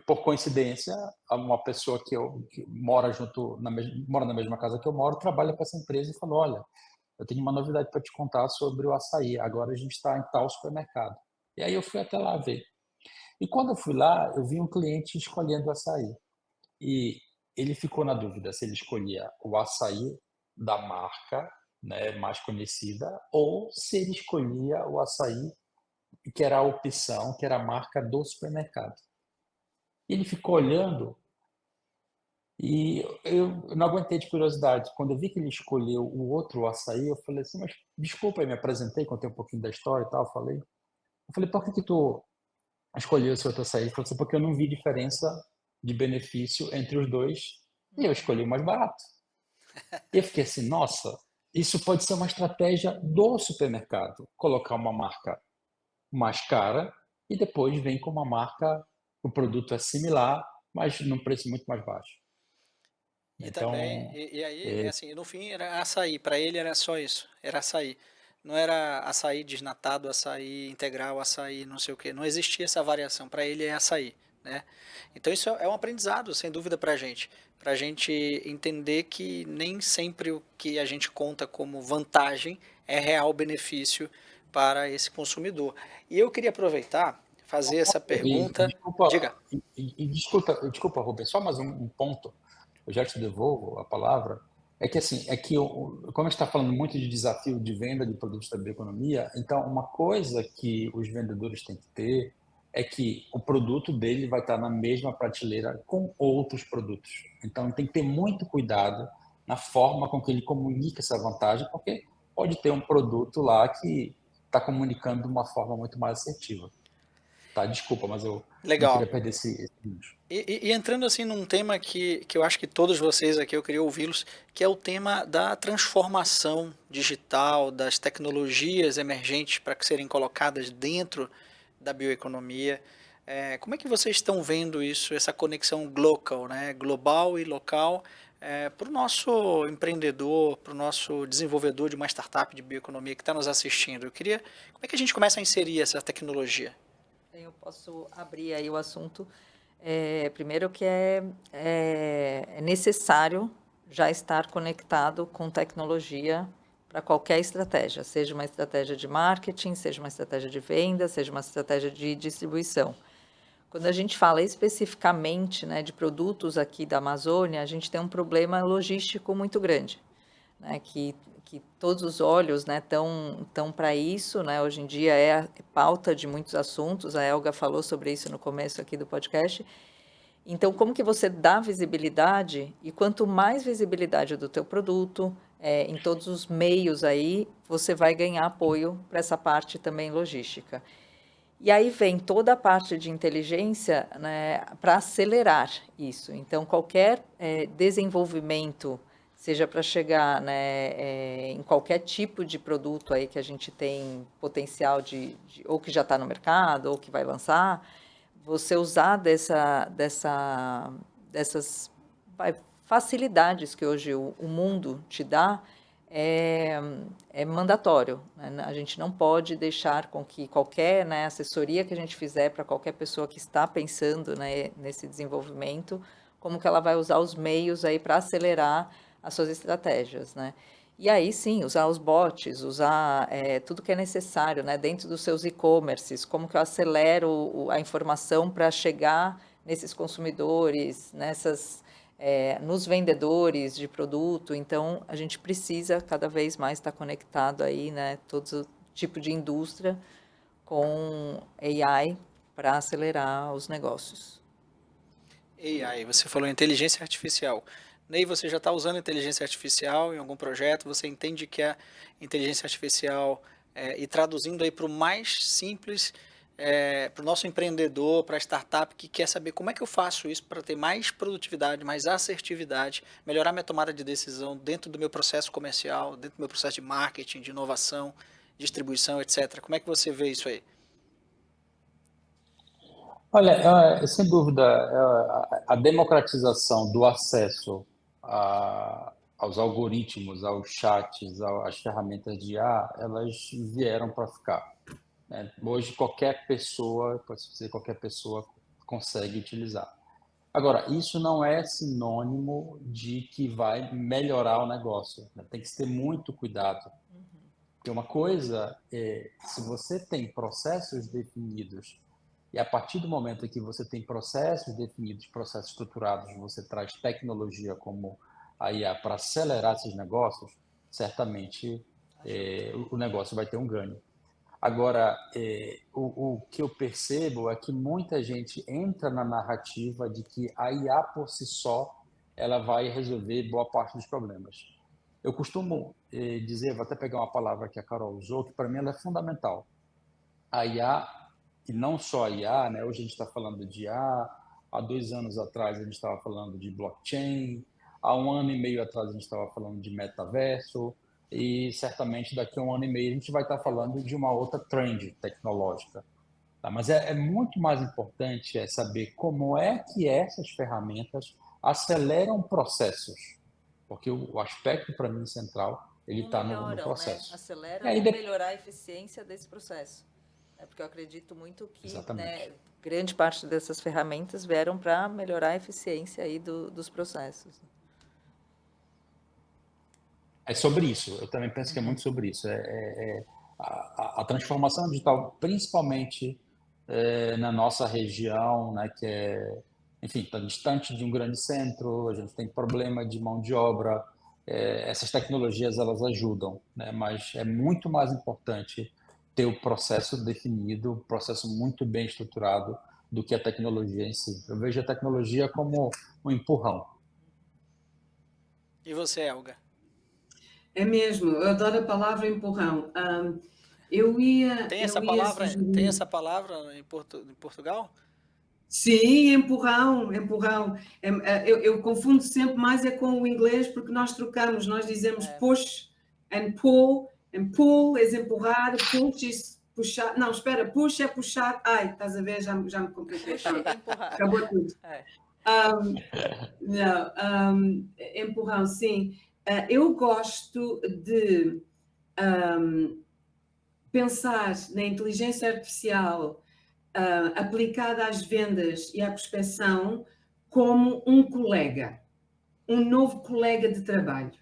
S4: por coincidência, uma pessoa que mora mora na mesma casa que eu moro, trabalha com essa empresa e falou: olha, eu tenho uma novidade para te contar sobre o açaí. Agora a gente está em tal supermercado. E aí eu fui até lá ver. E quando eu fui lá, eu vi um cliente escolhendo o açaí. E ele ficou na dúvida se ele escolhia o açaí da marca, né, mais conhecida, ou se ele escolhia o açaí que era a opção, que era a marca do supermercado. E ele ficou olhando e eu não aguentei de curiosidade. Quando eu vi que ele escolheu o outro açaí, eu falei assim: mas desculpa, eu me apresentei, contei um pouquinho da história e tal, eu falei, por que tu escolheu esse outro açaí? Ele falou assim: porque eu não vi diferença de benefício entre os dois e eu escolhi o mais barato. E eu fiquei assim, nossa, isso pode ser uma estratégia do supermercado, colocar uma marca mais cara e depois vem com uma marca, o produto é similar, mas num preço muito mais baixo.
S1: E também,
S4: Então,
S1: e aí,
S4: é,
S1: assim, no fim era açaí, para ele era só isso, era açaí. Não era açaí desnatado, açaí integral, açaí não sei o quê, não existia essa variação, para ele é açaí, né? Então isso é um aprendizado, sem dúvida, para a gente entender que nem sempre o que a gente conta como vantagem é real benefício para esse consumidor. E eu queria aproveitar, fazer essa
S4: e
S1: pergunta, diga.
S4: desculpa, Rubens, só mais um ponto, eu já te devolvo a palavra, é que assim, como a gente está falando muito de desafio de venda de produtos da bioeconomia, então uma coisa que os vendedores têm que ter é que o produto dele vai estar na mesma prateleira com outros produtos. Então tem que ter muito cuidado na forma com que ele comunica essa vantagem, porque pode ter um produto lá que está comunicando de uma forma muito mais assertiva. Tá, desculpa, mas eu não
S1: Legal.
S4: queria perder esse gancho.
S1: E entrando assim num tema que eu acho que todos vocês aqui eu queria ouvi-los, que é o tema da transformação digital, das tecnologias emergentes para que serem colocadas dentro da bioeconomia. Como é que vocês estão vendo isso, essa conexão global, né, global e local, para o nosso empreendedor, para o nosso desenvolvedor de uma startup de bioeconomia que está nos assistindo? Como é que a gente começa a inserir essa tecnologia?
S2: Eu posso abrir aí o assunto. Primeiro que é necessário já estar conectado com tecnologia para qualquer estratégia, seja uma estratégia de marketing, seja uma estratégia de venda, seja uma estratégia de distribuição. Quando a gente fala especificamente, né, de produtos aqui da Amazônia, a gente tem um problema logístico muito grande, né, que todos os olhos, né, estão para isso, né, hoje em dia é pauta de muitos assuntos, a Elga falou sobre isso no começo aqui do podcast. Então, como que você dá visibilidade, e quanto mais visibilidade do teu produto, em todos os meios aí, você vai ganhar apoio para essa parte também logística. E aí vem toda a parte de inteligência, né, para acelerar isso. Então, qualquer desenvolvimento, seja para chegar, né, em qualquer tipo de produto aí que a gente tem potencial ou que já está no mercado, ou que vai lançar, você usar dessas facilidades que hoje o mundo te dá é, é mandatório, né? A gente não pode deixar com que qualquer, né, assessoria que a gente fizer para qualquer pessoa que está pensando, né, nesse desenvolvimento, como que ela vai usar os meios aí para acelerar as suas estratégias, né? E aí sim, usar os bots, usar tudo que é necessário, né, dentro dos seus e-commerces, como que eu acelero a informação para chegar nesses consumidores, nos vendedores de produto. Então, a gente precisa cada vez mais estar conectado aí, né, todo tipo de indústria com AI para acelerar os negócios.
S1: AI, você falou inteligência artificial. Ney, você já está usando inteligência artificial em algum projeto? Você entende que a inteligência artificial, e traduzindo aí para o mais simples, para o nosso empreendedor, para a startup que quer saber como é que eu faço isso para ter mais produtividade, mais assertividade, melhorar minha tomada de decisão dentro do meu processo comercial, dentro do meu processo de marketing, de inovação, distribuição, etc. Como é que você vê isso aí?
S4: Olha, sem dúvida, a democratização do acesso aos algoritmos, aos chats, às ferramentas de IA, elas vieram para ficar, né? Hoje, qualquer pessoa, pode dizer, qualquer pessoa consegue utilizar. Agora, isso não é sinônimo de que vai melhorar o negócio, né? Tem que ter muito cuidado. Porque uma coisa é, se você tem processos definidos, e a partir do momento em que você tem processos definidos, processos estruturados, você traz tecnologia como a IA para acelerar esses negócios, certamente o negócio vai ter um ganho. Agora, o que eu percebo é que muita gente entra na narrativa de que a IA por si só ela vai resolver boa parte dos problemas. Eu costumo dizer, vou até pegar uma palavra que a Carol usou, que para mim ela é fundamental. A IA, e não só a IA, né? Hoje a gente está falando de IA, há 2 anos atrás a gente estava falando de blockchain, há 1 ano e meio atrás a gente estava falando de metaverso, e certamente daqui a 1 ano e meio a gente vai estar falando de uma outra trend tecnológica. Tá? Mas é muito mais importante saber como é que essas ferramentas aceleram processos, porque o aspecto, para mim, central, ele
S2: Ou
S4: está no
S2: melhoram, né?
S4: processo. E
S2: Aceleram
S4: aí,
S2: ou melhorar a eficiência desse processo. Porque eu acredito muito que, né,
S4: exatamente.
S2: grande parte dessas ferramentas vieram para melhorar a eficiência aí dos processos.
S4: É sobre isso, eu também penso que é muito sobre isso. A transformação digital, principalmente na nossa região, né, que enfim, está distante de um grande centro, a gente tem problema de mão de obra, essas tecnologias elas ajudam, né, mas é muito mais importante ter o processo definido, um processo muito bem estruturado do que a tecnologia em si. Eu vejo a tecnologia como um empurrão.
S1: E você, Helga?
S3: É mesmo, eu adoro a palavra empurrão. Eu ia
S1: Tem
S3: sugerir.
S1: essa palavra em Portugal?
S3: Sim, empurrão, empurrão. Eu confundo sempre mais com o inglês porque nós trocamos, nós dizemos push and pull é empurrar, push é puxar. Não, espera, push é puxar. Ai, estás a ver, já me compliquei.
S2: Puxa
S3: Pronto,
S2: e empurrar.
S3: acabou tudo.
S2: É.
S3: Não, empurrão, sim. Eu gosto de pensar na inteligência artificial aplicada às vendas e à prospecção como um colega, um novo colega de trabalho.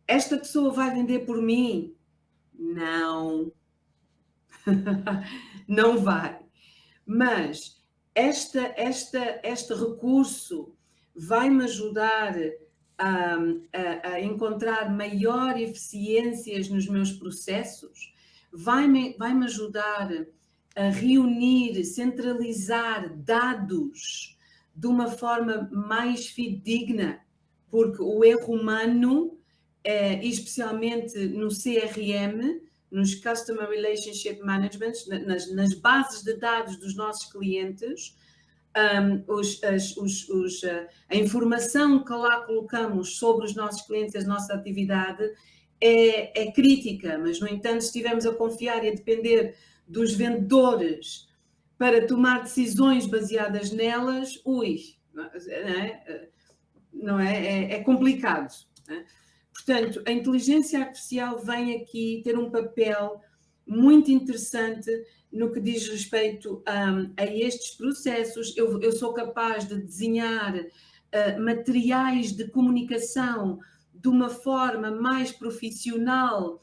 S3: Esta pessoa vai vender por mim? Não. Não vai. Mas este recurso vai-me ajudar a encontrar maior eficiências nos meus processos, vai-me ajudar a reunir, centralizar dados de uma forma mais fidedigna, porque o erro humano, especialmente no CRM, nos Customer Relationship Management, nas bases de dados dos nossos clientes, a informação que lá colocamos sobre os nossos clientes, a nossa atividade, é crítica, mas, no entanto, se estivermos a confiar e a depender dos vendedores para tomar decisões baseadas nelas, não é? É complicado. Não é? Portanto, a inteligência artificial vem aqui ter um papel muito interessante no que diz respeito a estes processos. Eu sou capaz de desenhar materiais de comunicação de uma forma mais profissional,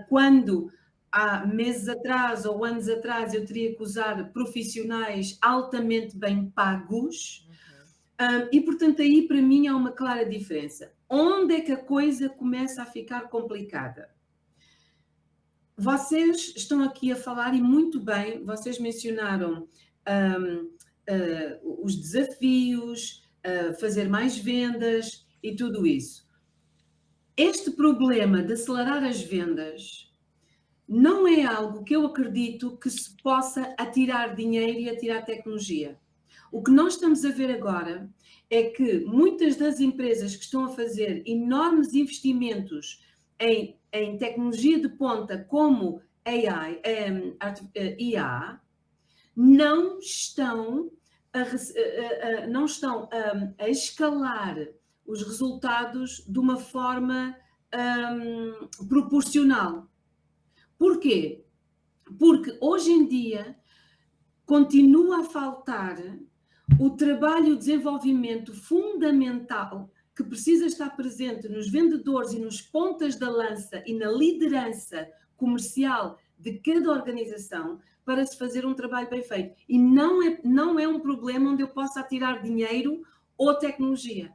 S3: quando há meses atrás ou anos atrás eu teria que usar profissionais altamente bem pagos. E, portanto, aí para mim há uma clara diferença. Onde é que a coisa começa a ficar complicada? Vocês estão aqui a falar, e muito bem, vocês mencionaram os desafios, fazer mais vendas e tudo isso. Este problema de acelerar as vendas não é algo que eu acredito que se possa atirar dinheiro e atirar tecnologia. O que nós estamos a ver agora é que muitas das empresas que estão a fazer enormes investimentos em tecnologia de ponta como AI, IA, não estão a escalar os resultados de uma forma proporcional. Porquê? Porque hoje em dia continua a faltar o trabalho e o desenvolvimento fundamental que precisa estar presente nos vendedores e nos pontas da lança e na liderança comercial de cada organização para se fazer um trabalho bem feito. E não é um problema onde eu possa atirar dinheiro ou tecnologia.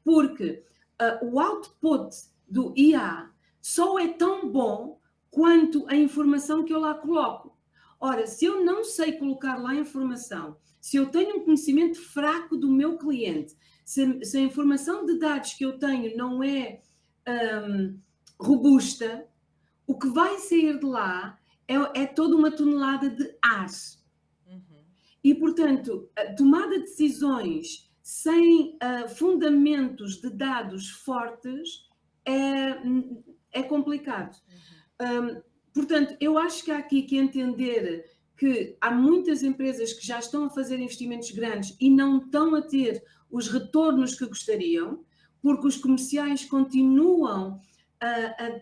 S3: Porque o output do IA só é tão bom quanto a informação que eu lá coloco. Ora, se eu não sei colocar lá a informação, se eu tenho um conhecimento fraco do meu cliente, se a informação de dados que eu tenho não é robusta, o que vai sair de lá é toda uma tonelada de ar. E, portanto, a tomada de decisões sem fundamentos de dados fortes é complicado. Portanto, eu acho que há aqui que entender que há muitas empresas que já estão a fazer investimentos grandes e não estão a ter os retornos que gostariam, porque os comerciais continuam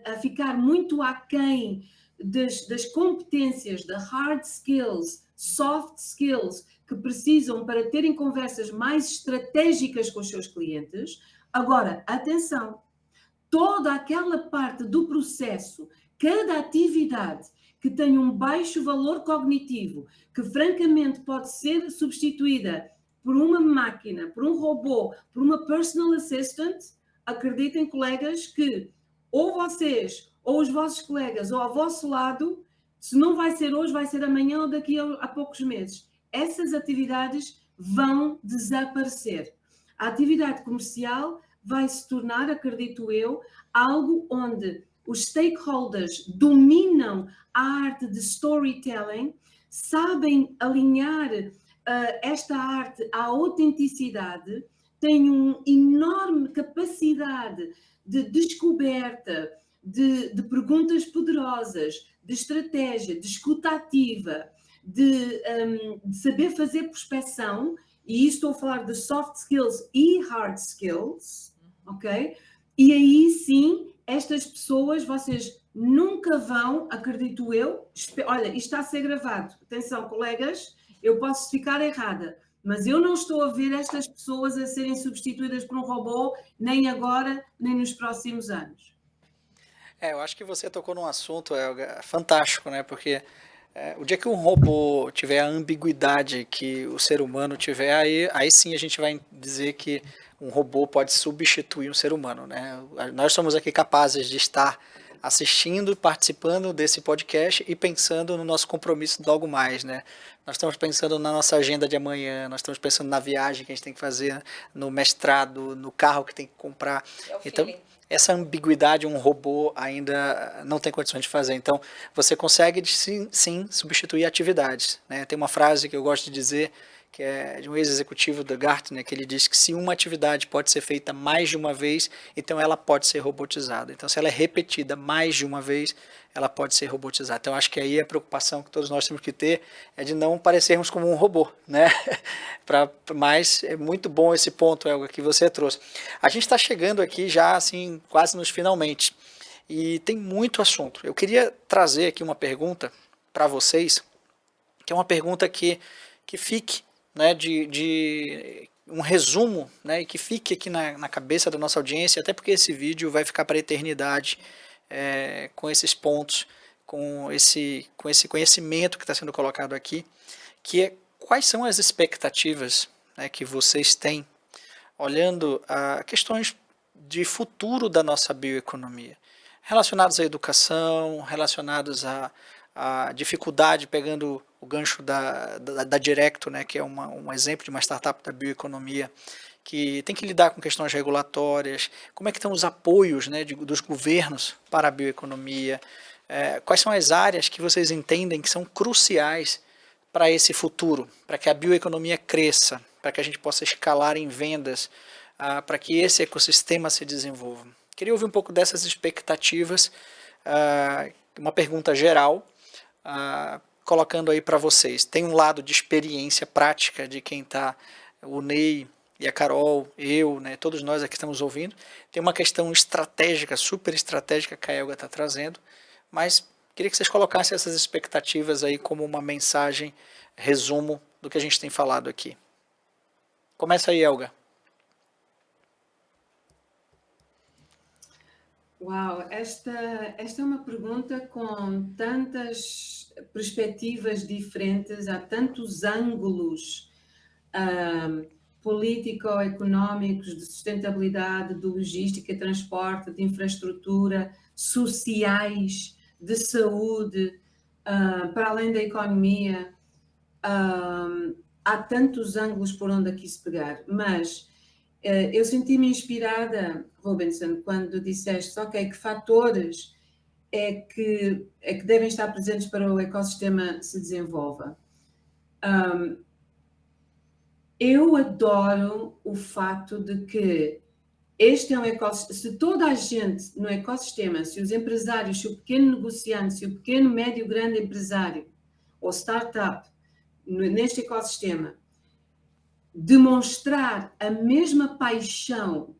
S3: a ficar muito aquém das competências, da hard skills, soft skills, que precisam para terem conversas mais estratégicas com os seus clientes. Agora, atenção, toda aquela parte do processo, cada atividade que tem um baixo valor cognitivo, que francamente pode ser substituída por uma máquina, por um robô, por uma personal assistant, acreditem, colegas, que ou vocês, ou os vossos colegas, ou ao vosso lado, se não vai ser hoje, vai ser amanhã ou daqui a poucos meses. Essas atividades vão desaparecer. A atividade comercial vai se tornar, acredito eu, algo onde os stakeholders dominam a arte de storytelling, sabem alinhar esta arte à autenticidade, têm uma enorme capacidade de descoberta, de perguntas poderosas, de estratégia, de escuta ativa, de saber fazer prospecção, e estou a falar de soft skills e hard skills, ok? E aí sim, estas pessoas, vocês nunca vão, acredito eu, olha, isto está a ser gravado, atenção colegas, eu posso ficar errada, mas eu não estou a ver estas pessoas a serem substituídas por um robô, nem agora, nem nos próximos anos.
S1: Eu acho que você tocou num assunto, Helga, fantástico, né? Porque o dia que um robô tiver a ambiguidade que o ser humano tiver, aí sim a gente vai dizer que um robô pode substituir um ser humano, né? Nós somos aqui capazes de estar assistindo, participando desse podcast e pensando no nosso compromisso de algo mais, né? Nós estamos pensando na nossa agenda de amanhã, nós estamos pensando na viagem que a gente tem que fazer, no mestrado, no carro que tem que comprar. Então, essa ambiguidade um robô ainda não tem condições de fazer. Então, você consegue sim substituir atividades, né? Tem uma frase que eu gosto de dizer, que é de um ex-executivo da Gartner, que ele diz que se uma atividade pode ser feita mais de uma vez, então ela pode ser robotizada. Então, se ela é repetida mais de uma vez, ela pode ser robotizada. Então, acho que aí a preocupação que todos nós temos que ter é de não parecermos como um robô, né? Mas é muito bom esse ponto, Helga, que você trouxe. A gente está chegando aqui já, assim, quase nos finalmente, e tem muito assunto. Eu queria trazer aqui uma pergunta para vocês, que é uma pergunta que fique, né, de um resumo, né, e que fique aqui na cabeça da nossa audiência, até porque esse vídeo vai ficar para a eternidade, com esses pontos, com esse conhecimento que está sendo colocado aqui, que é quais são as expectativas, né, que vocês têm olhando a questões de futuro da nossa bioeconomia, relacionados à educação, relacionados à dificuldade, pegando o gancho da Directo, né, que é um exemplo de uma startup da bioeconomia, que tem que lidar com questões regulatórias, como é que estão os apoios, né, dos governos para a bioeconomia, quais são as áreas que vocês entendem que são cruciais para esse futuro, para que a bioeconomia cresça, para que a gente possa escalar em vendas, para que esse ecossistema se desenvolva. Queria ouvir um pouco dessas expectativas, uma pergunta geral, colocando aí para vocês. Tem um lado de experiência prática de quem está, o Ney e a Carol, eu, né, todos nós aqui estamos ouvindo. Tem uma questão estratégica, super estratégica que a Helga está trazendo, mas queria que vocês colocassem essas expectativas aí como uma mensagem, resumo do que a gente tem falado aqui. Começa aí, Helga.
S3: Uau, esta é uma pergunta com tantas perspectivas diferentes, há tantos ângulos político-económicos, de sustentabilidade, de logística, transporte, de infraestrutura, sociais, de saúde, para além da economia. Há tantos ângulos por onde aqui se pegar, mas eu senti-me inspirada, Robinson, quando disseste, ok, que fatores é que devem estar presentes para o ecossistema se desenvolva. Eu adoro o fato de que este é um ecossistema. Se toda a gente no ecossistema, se os empresários, se o pequeno negociante, se o pequeno, médio, grande empresário ou startup neste ecossistema demonstrar a mesma paixão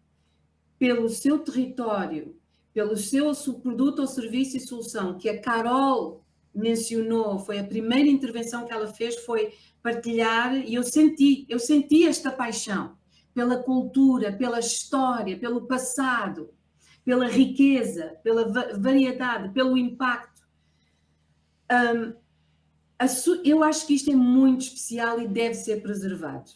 S3: pelo seu território, pelo seu produto ou serviço e solução que a Carol mencionou, foi a primeira intervenção que ela fez, foi partilhar, e eu senti esta paixão pela cultura, pela história, pelo passado, pela riqueza, pela variedade, pelo impacto. Eu acho que isto é muito especial e deve ser preservado.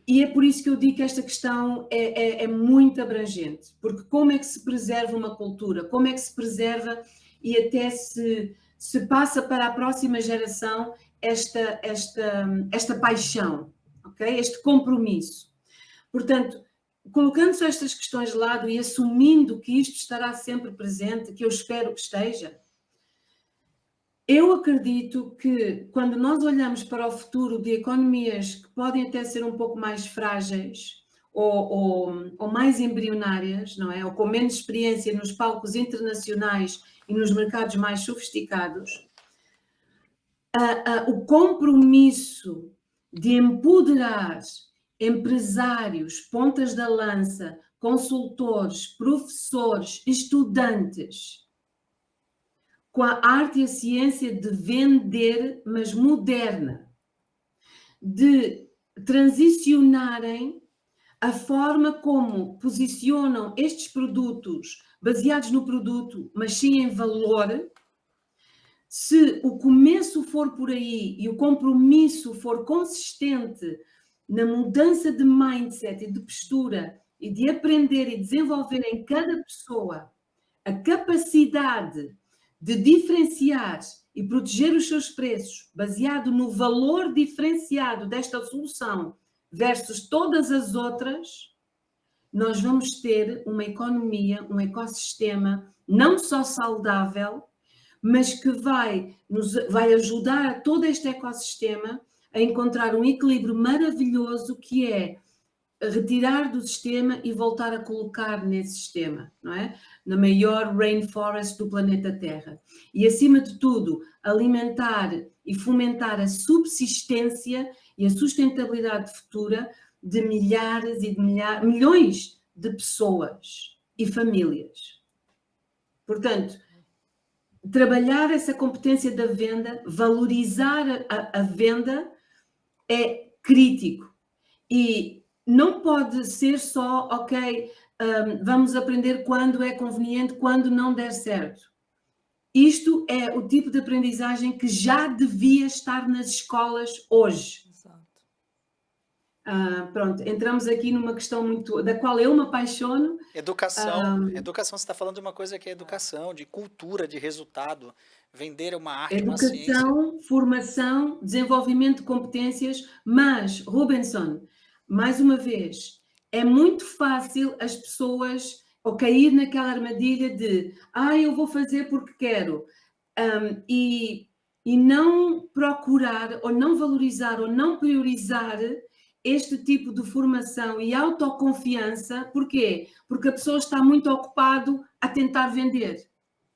S3: E é por isso que eu digo que esta questão é muito abrangente, porque como é que se preserva uma cultura, como é que se preserva e até se passa para a próxima geração esta paixão, okay? Este compromisso. Portanto, colocando-se estas questões de lado e assumindo que isto estará sempre presente, que eu espero que esteja, eu acredito que quando nós olhamos para o futuro de economias que podem até ser um pouco mais frágeis ou mais embrionárias, não é? Ou com menos experiência nos palcos internacionais e nos mercados mais sofisticados, o compromisso de empoderar empresários, pontas da lança, consultores, professores, estudantes, com a arte e a ciência de vender, mas moderna, de transicionarem a forma como posicionam estes produtos, baseados no produto, mas sim em valor. Se o começo for por aí e o compromisso for consistente na mudança de mindset e de postura e de aprender e desenvolver em cada pessoa a capacidade de diferenciar e proteger os seus preços baseado no valor diferenciado desta solução versus todas as outras, nós vamos ter uma economia, um ecossistema não só saudável, mas que vai ajudar todo este ecossistema a encontrar um equilíbrio maravilhoso que é retirar do sistema e voltar a colocar nesse sistema, não é? Na maior rainforest do planeta Terra. E, acima de tudo, alimentar e fomentar a subsistência e a sustentabilidade futura de milhares e de milhões de pessoas e famílias. Portanto, trabalhar essa competência da venda, valorizar a venda é crítico. E não pode ser só, ok, vamos aprender quando é conveniente, quando não der certo. Isto é o tipo de aprendizagem que já devia estar nas escolas hoje.
S2: Exato.
S3: Pronto, entramos aqui numa questão da qual eu me apaixono.
S1: Educação, você está falando de uma coisa que é educação, de cultura, de resultado, vender uma arte, uma ciência.
S3: Educação, formação, desenvolvimento de competências, mas, Rubensson, mais uma vez, é muito fácil as pessoas ou cair naquela armadilha de eu vou fazer porque quero, e não procurar, ou não valorizar, ou não priorizar este tipo de formação e autoconfiança. Porquê? Porque a pessoa está muito ocupada a tentar vender.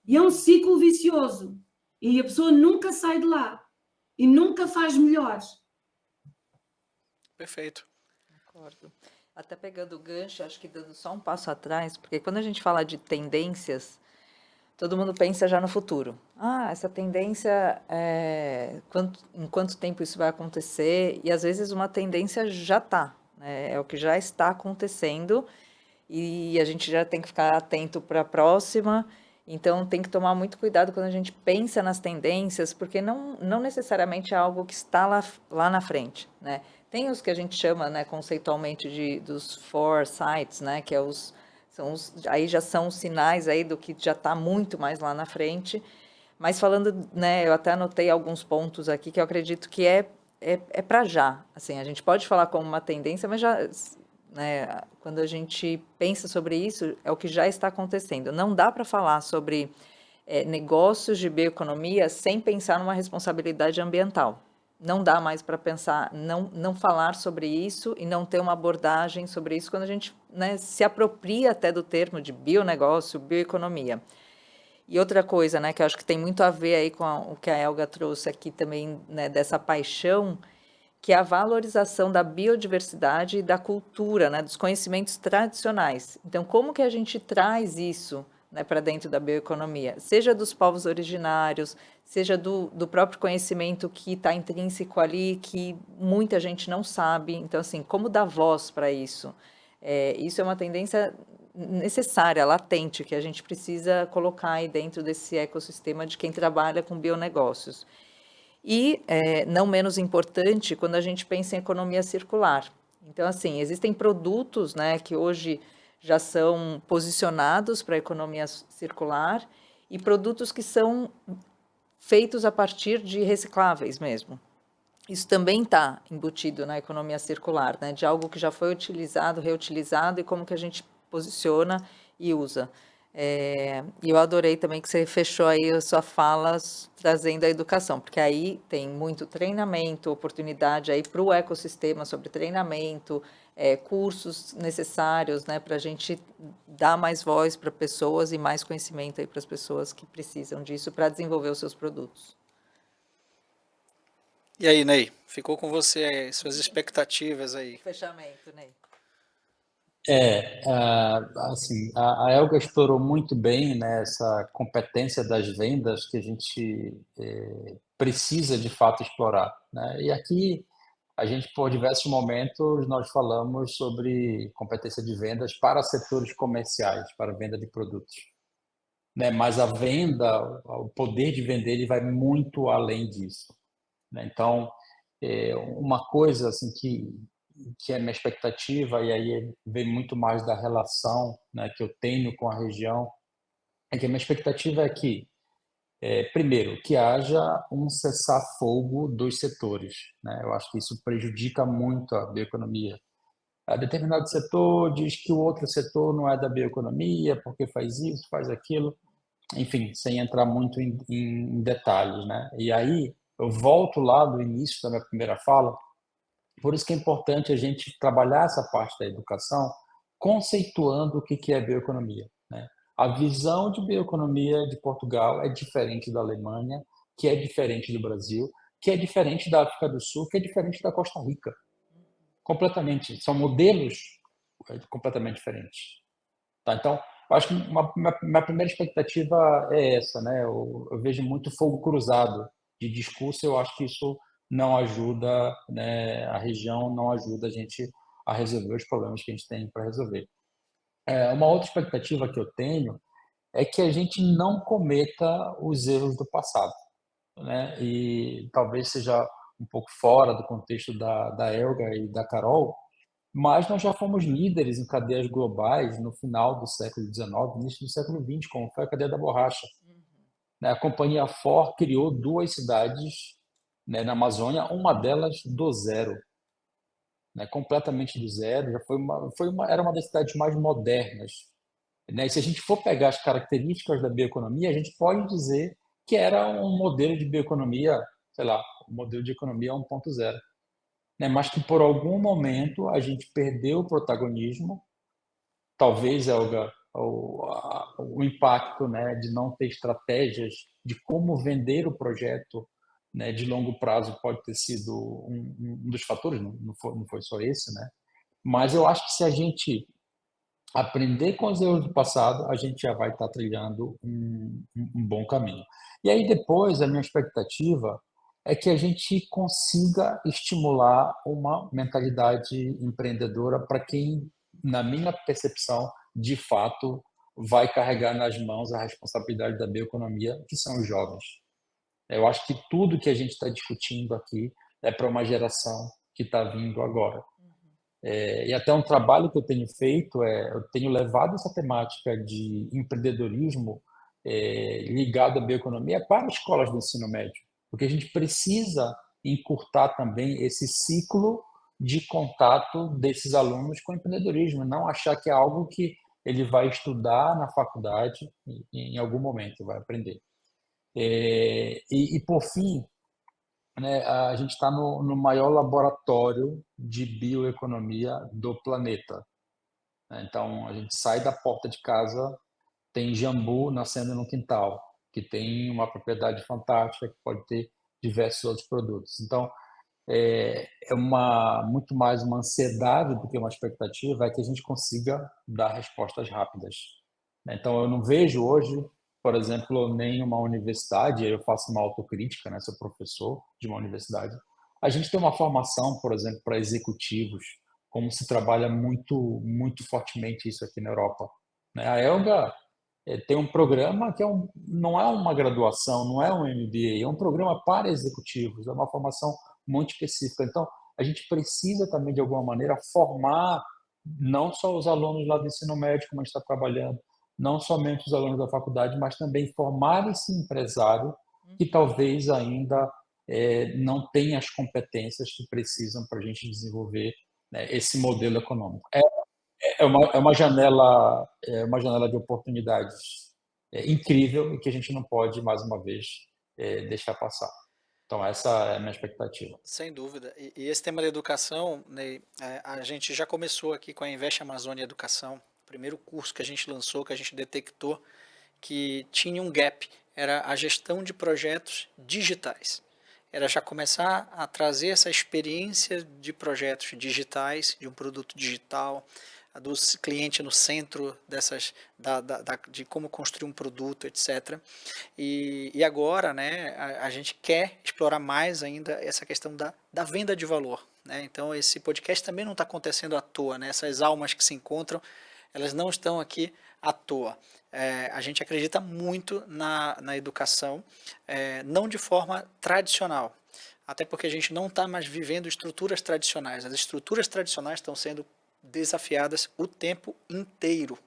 S3: E é um ciclo vicioso. E a pessoa nunca sai de lá. E nunca faz melhor.
S1: Perfeito.
S2: Concordo. Até pegando o gancho, acho que dando só um passo atrás, porque quando a gente fala de tendências, todo mundo pensa já no futuro. Essa tendência, em quanto tempo isso vai acontecer? E às vezes uma tendência já está, né? É o que já está acontecendo e a gente já tem que ficar atento para a próxima. Então tem que tomar muito cuidado quando a gente pensa nas tendências, porque não necessariamente é algo que está lá na frente, né? Tem os que a gente chama, né, conceitualmente dos foresights, né, que aí já são os sinais aí do que já está muito mais lá na frente. Mas falando, né, eu até anotei alguns pontos aqui que eu acredito que é para já. Assim, a gente pode falar como uma tendência, mas já, né, quando a gente pensa sobre isso, é o que já está acontecendo. Não dá para falar sobre negócios de bioeconomia sem pensar numa responsabilidade ambiental. não dá mais para pensar, não falar sobre isso e não ter uma abordagem sobre isso quando a gente, né, se apropria até do termo de bionegócio, bioeconomia. E outra coisa, né, que eu acho que tem muito a ver aí com o que a Elga trouxe aqui também, né, dessa paixão, que é a valorização da biodiversidade e da cultura, né, dos conhecimentos tradicionais. Então, como que a gente traz isso, né, para dentro da bioeconomia? Seja dos povos originários, seja do próprio conhecimento que está intrínseco ali, que muita gente não sabe. Então, assim, como dar voz para isso? Isso é uma tendência necessária, latente, que a gente precisa colocar aí dentro desse ecossistema de quem trabalha com bionegócios. E, não menos importante, quando a gente pensa em economia circular. Então, assim, existem produtos, né, que hoje já são posicionados para a economia circular e produtos que são feitos a partir de recicláveis mesmo. Isso também está embutido na economia circular, né, de algo que já foi utilizado, reutilizado e como que a gente posiciona e usa. E eu adorei também que você fechou aí a sua fala trazendo a educação, porque aí tem muito treinamento, oportunidade aí para o ecossistema sobre treinamento, cursos necessários, né, para a gente dar mais voz para pessoas e mais conhecimento aí para as pessoas que precisam disso para desenvolver os seus produtos.
S1: E aí, Ney, ficou com você suas expectativas aí?
S2: Fechamento, Ney.
S4: Assim, a Elga explorou muito bem, né, essa competência das vendas que a gente precisa de fato explorar, né? E aqui a gente, por diversos momentos, nós falamos sobre competência de vendas para setores comerciais, para venda de produtos, né? Mas a venda, o poder de vender, ele vai muito além disso, né? Então, uma coisa assim que é minha expectativa, e aí vem muito mais da relação, né, que eu tenho com a região, é que a minha expectativa é que, primeiro, que haja um cessar-fogo dos setores, né? Eu acho que isso prejudica muito a bioeconomia. A determinado setor diz que o outro setor não é da bioeconomia porque faz isso, faz aquilo, enfim, sem entrar muito em detalhes, né? E aí eu volto lá do início da minha primeira fala. Por isso que é importante a gente trabalhar essa parte da educação, conceituando o que é bioeconomia, né? A visão de bioeconomia de Portugal é diferente da Alemanha, que é diferente do Brasil, que é diferente da África do Sul, que é diferente da Costa Rica. Completamente. São modelos completamente diferentes. Tá? Então, eu acho que minha primeira expectativa é essa, né? Eu vejo muito fogo cruzado de discurso. Eu acho que isso não ajuda, né, a região, não ajuda a gente a resolver os problemas que a gente tem para resolver. Uma outra expectativa que eu tenho é que a gente não cometa os erros do passado, né? E talvez seja um pouco fora do contexto da Elga e da Carol, mas nós já fomos líderes em cadeias globais no final do século XIX, início do século XX, como foi a cadeia da borracha, né? A companhia Ford criou duas cidades, né, na Amazônia, uma delas do zero, né, completamente do zero. Já era uma das cidades mais modernas, né? E se a gente for pegar as características da bioeconomia, a gente pode dizer que era um modelo de bioeconomia, sei lá, um modelo de economia 1.0, né? Mas que por algum momento a gente perdeu o protagonismo, talvez, Elga, o impacto, né, de não ter estratégias de como vender o projeto, né, de longo prazo pode ter sido um dos fatores, não foi só esse, né? Mas eu acho que se a gente aprender com os erros do passado, a gente já vai estar trilhando um bom caminho. E aí depois, a minha expectativa é que a gente consiga estimular uma mentalidade empreendedora para quem, na minha percepção, de fato, vai carregar nas mãos a responsabilidade da bioeconomia, que são os jovens. Eu acho que tudo que a gente está discutindo aqui é para uma geração que está vindo agora. E até um trabalho que eu tenho feito eu tenho levado essa temática de empreendedorismo ligado à bioeconomia para escolas do ensino médio, porque a gente precisa encurtar também esse ciclo de contato desses alunos com o empreendedorismo, não achar que é algo que ele vai estudar na faculdade e em algum momento vai aprender. E por fim, né, a gente está no maior laboratório de bioeconomia do planeta, né? Então, a gente sai da porta de casa, tem jambu nascendo no quintal, que tem uma propriedade fantástica, que pode ter diversos outros produtos. Então, muito mais uma ansiedade do que uma expectativa, é que a gente consiga dar respostas rápidas, né? Então, eu não vejo hoje, por exemplo, nenhuma universidade, eu faço uma autocrítica, né? Sou professor de uma universidade. A gente tem uma formação, por exemplo, para executivos, como se trabalha muito, muito fortemente isso aqui na Europa, né? A Elga tem um programa que não é uma graduação, não é um MBA, é um programa para executivos, é uma formação muito específica. Então, a gente precisa também, de alguma maneira, formar não só os alunos lá do ensino médio, como a gente está trabalhando, não somente os alunos da faculdade, mas também formar esse empresário que talvez ainda não tenha as competências que precisam para a gente desenvolver, né, esse modelo econômico. É uma janela de oportunidades incrível e que a gente não pode, mais uma vez, deixar passar. Então, essa é a minha expectativa.
S1: Sem dúvida. E esse tema da educação, Ney, a gente já começou aqui com a Investe Amazônia Educação, o primeiro curso que a gente lançou, que a gente detectou que tinha um gap, era a gestão de projetos digitais. Era já começar a trazer essa experiência de projetos digitais, de um produto digital, do cliente no centro de como construir um produto, etc. E agora, né, a gente quer explorar mais ainda essa questão da venda de valor, né? Então esse podcast também não está acontecendo à toa, né? Essas almas que se encontram, elas não estão aqui à toa. A gente acredita muito na educação, não de forma tradicional, até porque a gente não está mais vivendo estruturas tradicionais. As estruturas tradicionais estão sendo desafiadas o tempo inteiro.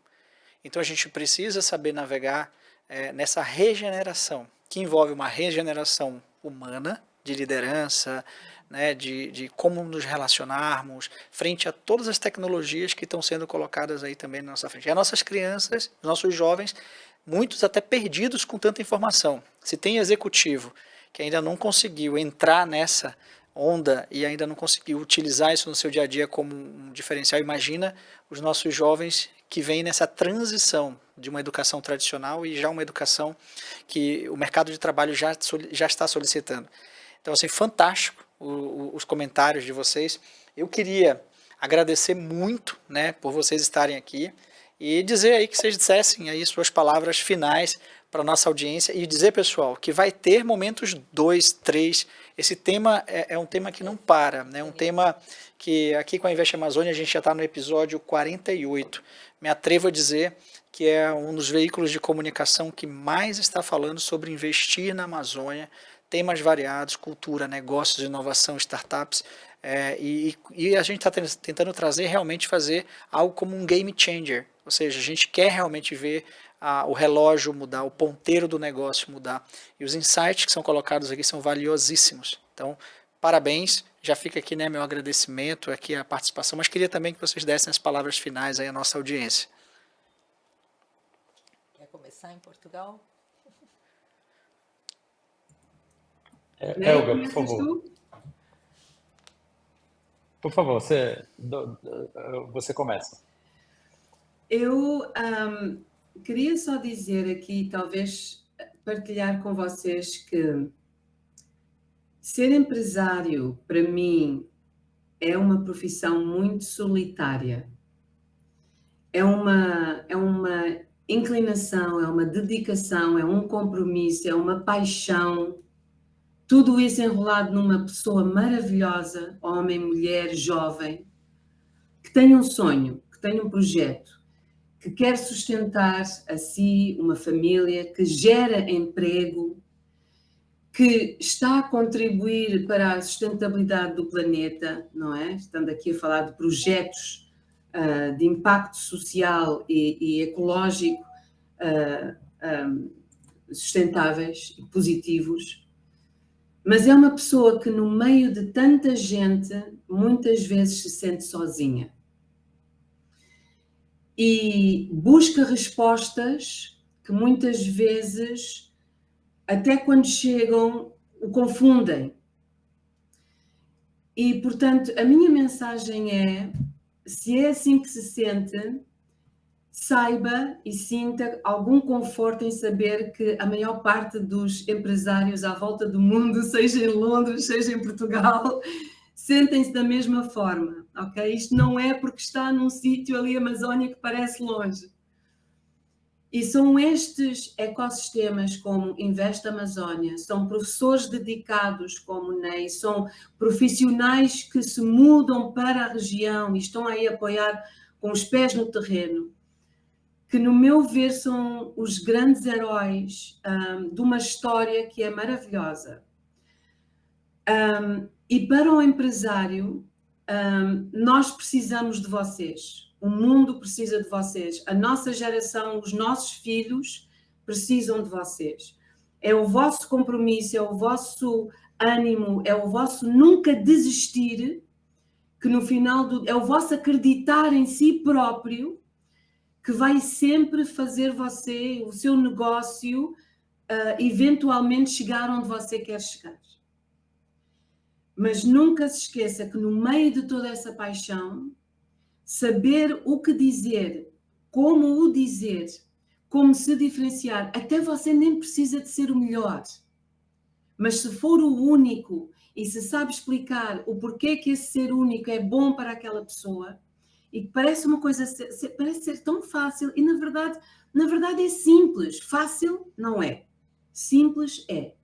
S1: Então a gente precisa saber navegar nessa regeneração, que envolve uma regeneração humana, de liderança, né, de como nos relacionarmos frente a todas as tecnologias que estão sendo colocadas aí também na nossa frente. E as nossas crianças, os nossos jovens, muitos até perdidos com tanta informação. Se tem executivo que ainda não conseguiu entrar nessa onda e ainda não conseguiu utilizar isso no seu dia a dia como um diferencial, imagina os nossos jovens que vêm nessa transição de uma educação tradicional e já uma educação que o mercado de trabalho já está solicitando. Então, assim, fantástico os comentários de vocês. Eu queria agradecer muito, né, por vocês estarem aqui e dizer aí que vocês dissessem aí suas palavras finais para a nossa audiência e dizer, pessoal, que vai ter momentos 2, 3. Esse tema é um tema que não para, né? Um tema que aqui com a Investe Amazônia a gente já está no episódio 48. Me atrevo a dizer que é um dos veículos de comunicação que mais está falando sobre investir na Amazônia, temas variados, cultura, negócios, inovação, startups, e a gente está tentando trazer, realmente fazer algo como um game changer, ou seja, a gente quer realmente ver o relógio mudar, o ponteiro do negócio mudar, e os insights que são colocados aqui são valiosíssimos. Então, parabéns, já fica aqui, né, meu agradecimento, aqui a participação, mas queria também que vocês dessem as palavras finais aí à nossa audiência.
S2: Quer começar em Portugal?
S4: Elga, por favor. Por favor, você começa.
S3: Eu queria só dizer aqui, talvez partilhar com vocês que ser empresário, para mim, é uma profissão muito solitária. É uma inclinação, é uma dedicação, é um compromisso, é uma paixão. Tudo isso enrolado numa pessoa maravilhosa, homem, mulher, jovem, que tem um sonho, que tem um projeto, que quer sustentar a si, uma família, que gera emprego, que está a contribuir para a sustentabilidade do planeta, não é? Estamos aqui a falar de projetos de impacto social e ecológico sustentáveis e positivos. Mas é uma pessoa que no meio de tanta gente, muitas vezes se sente sozinha. E busca respostas que muitas vezes, até quando chegam, o confundem. E, portanto, a minha mensagem é, se é assim que se sente, saiba e sinta algum conforto em saber que a maior parte dos empresários à volta do mundo, seja em Londres, seja em Portugal, sentem-se da mesma forma, ok? Isto não é porque está num sítio ali, Amazónia, que parece longe. E são estes ecossistemas como Invest Amazónia, são professores dedicados como o Ney, são profissionais que se mudam para a região e estão aí a apoiar com os pés no terreno, que no meu ver são os grandes heróis de uma história que é maravilhosa. E para o empresário, nós precisamos de vocês. O mundo precisa de vocês. A nossa geração, os nossos filhos precisam de vocês. É o vosso compromisso, é o vosso ânimo, é o vosso nunca desistir, que no final é o vosso acreditar em si próprio, que vai sempre fazer você, o seu negócio, eventualmente chegar onde você quer chegar. Mas nunca se esqueça que no meio de toda essa paixão, saber o que dizer, como o dizer, como se diferenciar, até você nem precisa de ser o melhor. Mas se for o único e se sabe explicar o porquê que esse ser único é bom para aquela pessoa, e parece uma coisa, parece ser tão fácil, e na verdade é simples. Fácil não é. Simples é.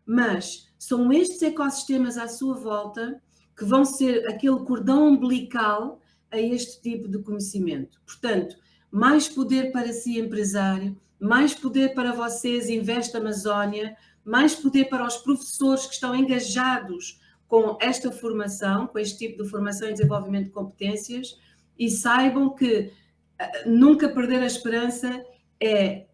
S3: Mas são estes ecossistemas à sua volta que vão ser aquele cordão umbilical a este tipo de conhecimento. Portanto, mais poder para si, empresário, mais poder para vocês, Invest Amazónia, mais poder para os professores que estão engajados com esta formação, com este tipo de formação e desenvolvimento de competências, e saibam que nunca perder a esperança é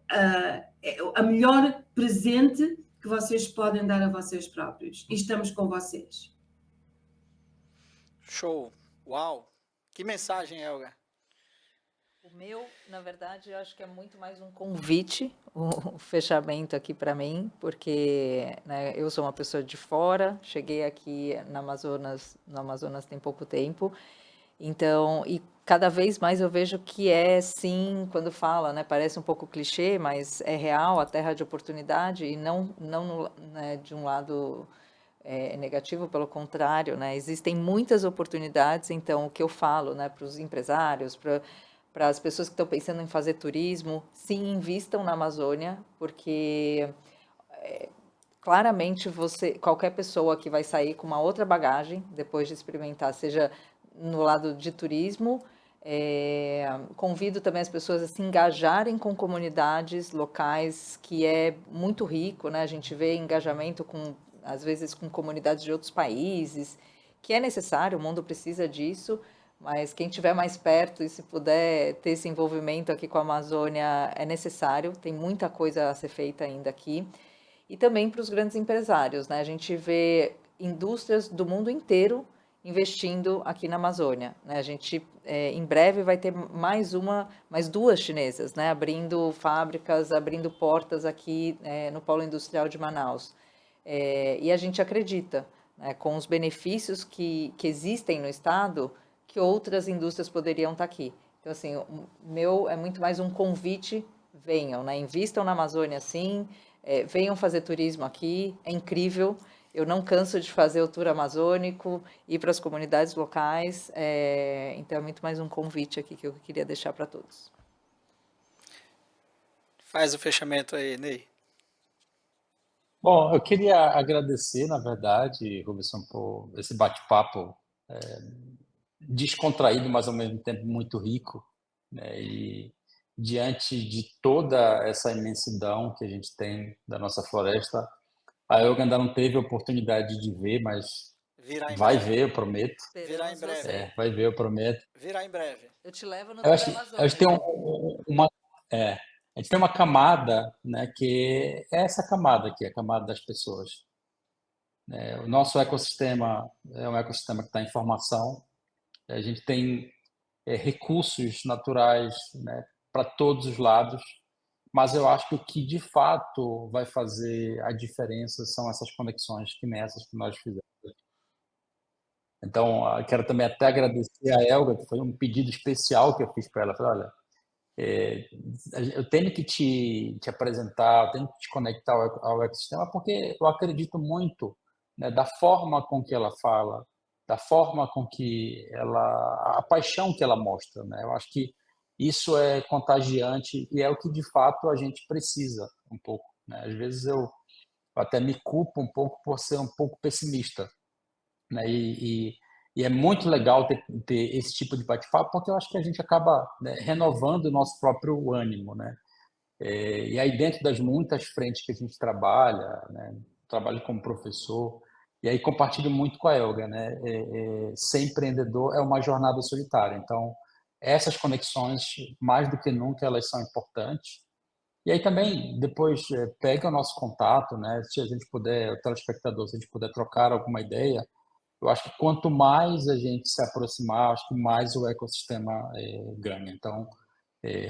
S3: a melhor presente que vocês podem dar a vocês próprios. E estamos com vocês.
S1: Show! Uau! Que mensagem, Helga?
S2: O meu, na verdade, eu acho que é muito mais um convite, o fechamento aqui para mim, porque né, eu sou uma pessoa de fora, cheguei aqui no Amazonas tem pouco tempo, então, e cada vez mais eu vejo que é sim, quando fala, né, parece um pouco clichê, mas é real, a terra de oportunidade, e não né, de um lado negativo, pelo contrário, né, existem muitas oportunidades, então o que eu falo, né, para os empresários, para as pessoas que estão pensando em fazer turismo, sim, invistam na Amazônia, porque claramente qualquer pessoa que vai sair com uma outra bagagem, depois de experimentar, seja no lado de turismo, convido também as pessoas a se engajarem com comunidades locais, que é muito rico, né? A gente vê engajamento às vezes com comunidades de outros países, que é necessário, o mundo precisa disso, mas quem estiver mais perto e se puder ter esse envolvimento aqui com a Amazônia é necessário, tem muita coisa a ser feita ainda aqui. E também para os grandes empresários, né? A gente vê indústrias do mundo inteiro investindo aqui na Amazônia, né? A gente, em breve, vai ter mais duas chinesas, né? Abrindo fábricas, abrindo portas aqui no Polo Industrial de Manaus. E a gente acredita, né, com os benefícios que existem no estado, que outras indústrias poderiam estar aqui. Então, assim, o meu é muito mais um convite, venham, né? Invistam na Amazônia, sim, venham fazer turismo aqui, é incrível. Eu não canso de fazer o tour amazônico, ir para as comunidades locais, então é muito mais um convite aqui que eu queria deixar para todos.
S1: Faz o fechamento aí, Ney.
S4: Bom, eu queria agradecer, na verdade, Robson, por esse bate-papo descontraído, mas ao mesmo tempo muito rico, né? E diante de toda essa imensidão que a gente tem da nossa floresta, a Elga ainda não teve a oportunidade de ver, mas
S1: Virá em
S4: vai
S1: breve.
S4: ver, eu prometo.
S1: Virá em breve.
S2: Você.
S4: Vai ver, eu prometo.
S1: Virá em breve.
S2: Eu te levo no
S4: Eu
S2: tour
S4: acho, eu
S2: Amazônia.
S4: acho que tem a gente tem uma camada, né, que é essa camada aqui, a camada das pessoas. O nosso ecossistema é um ecossistema que está em formação. A gente tem recursos naturais, né, para todos os lados, mas eu acho que o que de fato vai fazer a diferença são essas conexões que nessas que nós fizemos. Então, quero também até agradecer a Elga, que foi um pedido especial que eu fiz para ela. Falei, olha, eu tenho que te apresentar, eu tenho que te conectar ao ecossistema, porque eu acredito muito, né, da forma com que ela fala, da forma com que a paixão que ela mostra, né? Eu acho que isso é contagiante e é o que de fato a gente precisa um pouco, né? Às vezes eu até me culpo um pouco por ser um pouco pessimista, né? E é muito legal ter esse tipo de bate-papo, porque eu acho que a gente acaba, né, renovando o nosso próprio ânimo, né? E aí dentro das muitas frentes que a gente trabalha, né? Trabalho como professor, e aí compartilho muito com a Elga, né? Ser empreendedor é uma jornada solitária, então essas conexões, mais do que nunca, elas são importantes. E aí também, depois, pega o nosso contato, né? Se a gente puder, o telespectador, se a gente puder trocar alguma ideia, eu acho que quanto mais a gente se aproximar, acho que mais o ecossistema ganha. Então,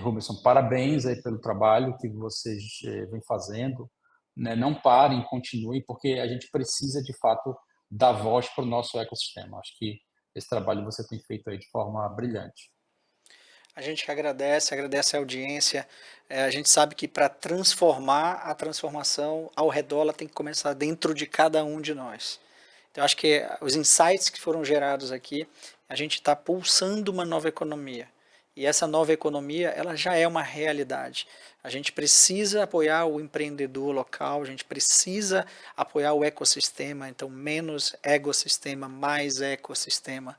S4: Rubensson, parabéns aí pelo trabalho que vocês vêm fazendo, né? Não parem, continuem, porque a gente precisa, de fato, dar voz para o nosso ecossistema. Acho que esse trabalho você tem feito aí de forma brilhante.
S1: A gente que agradece a audiência. A gente sabe que para transformar, a transformação ao redor ela tem que começar dentro de cada um de nós. Então, acho que os insights que foram gerados aqui, a gente está pulsando uma nova economia. E essa nova economia, ela já é uma realidade. A gente precisa apoiar o empreendedor local, a gente precisa apoiar o ecossistema, então menos ecossistema, mais ecossistema,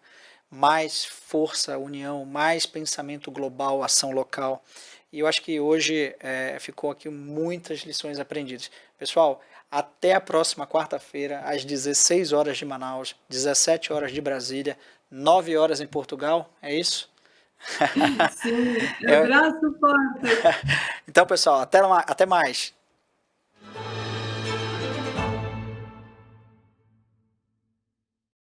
S1: mais força, união, mais pensamento global, ação local. E eu acho que hoje ficou aqui muitas lições aprendidas. Pessoal, até a próxima quarta-feira, às 16 horas de Manaus, 17 horas de Brasília, 9 horas em Portugal, é isso?
S3: Sim, abraço forte.
S1: Então, pessoal, até mais.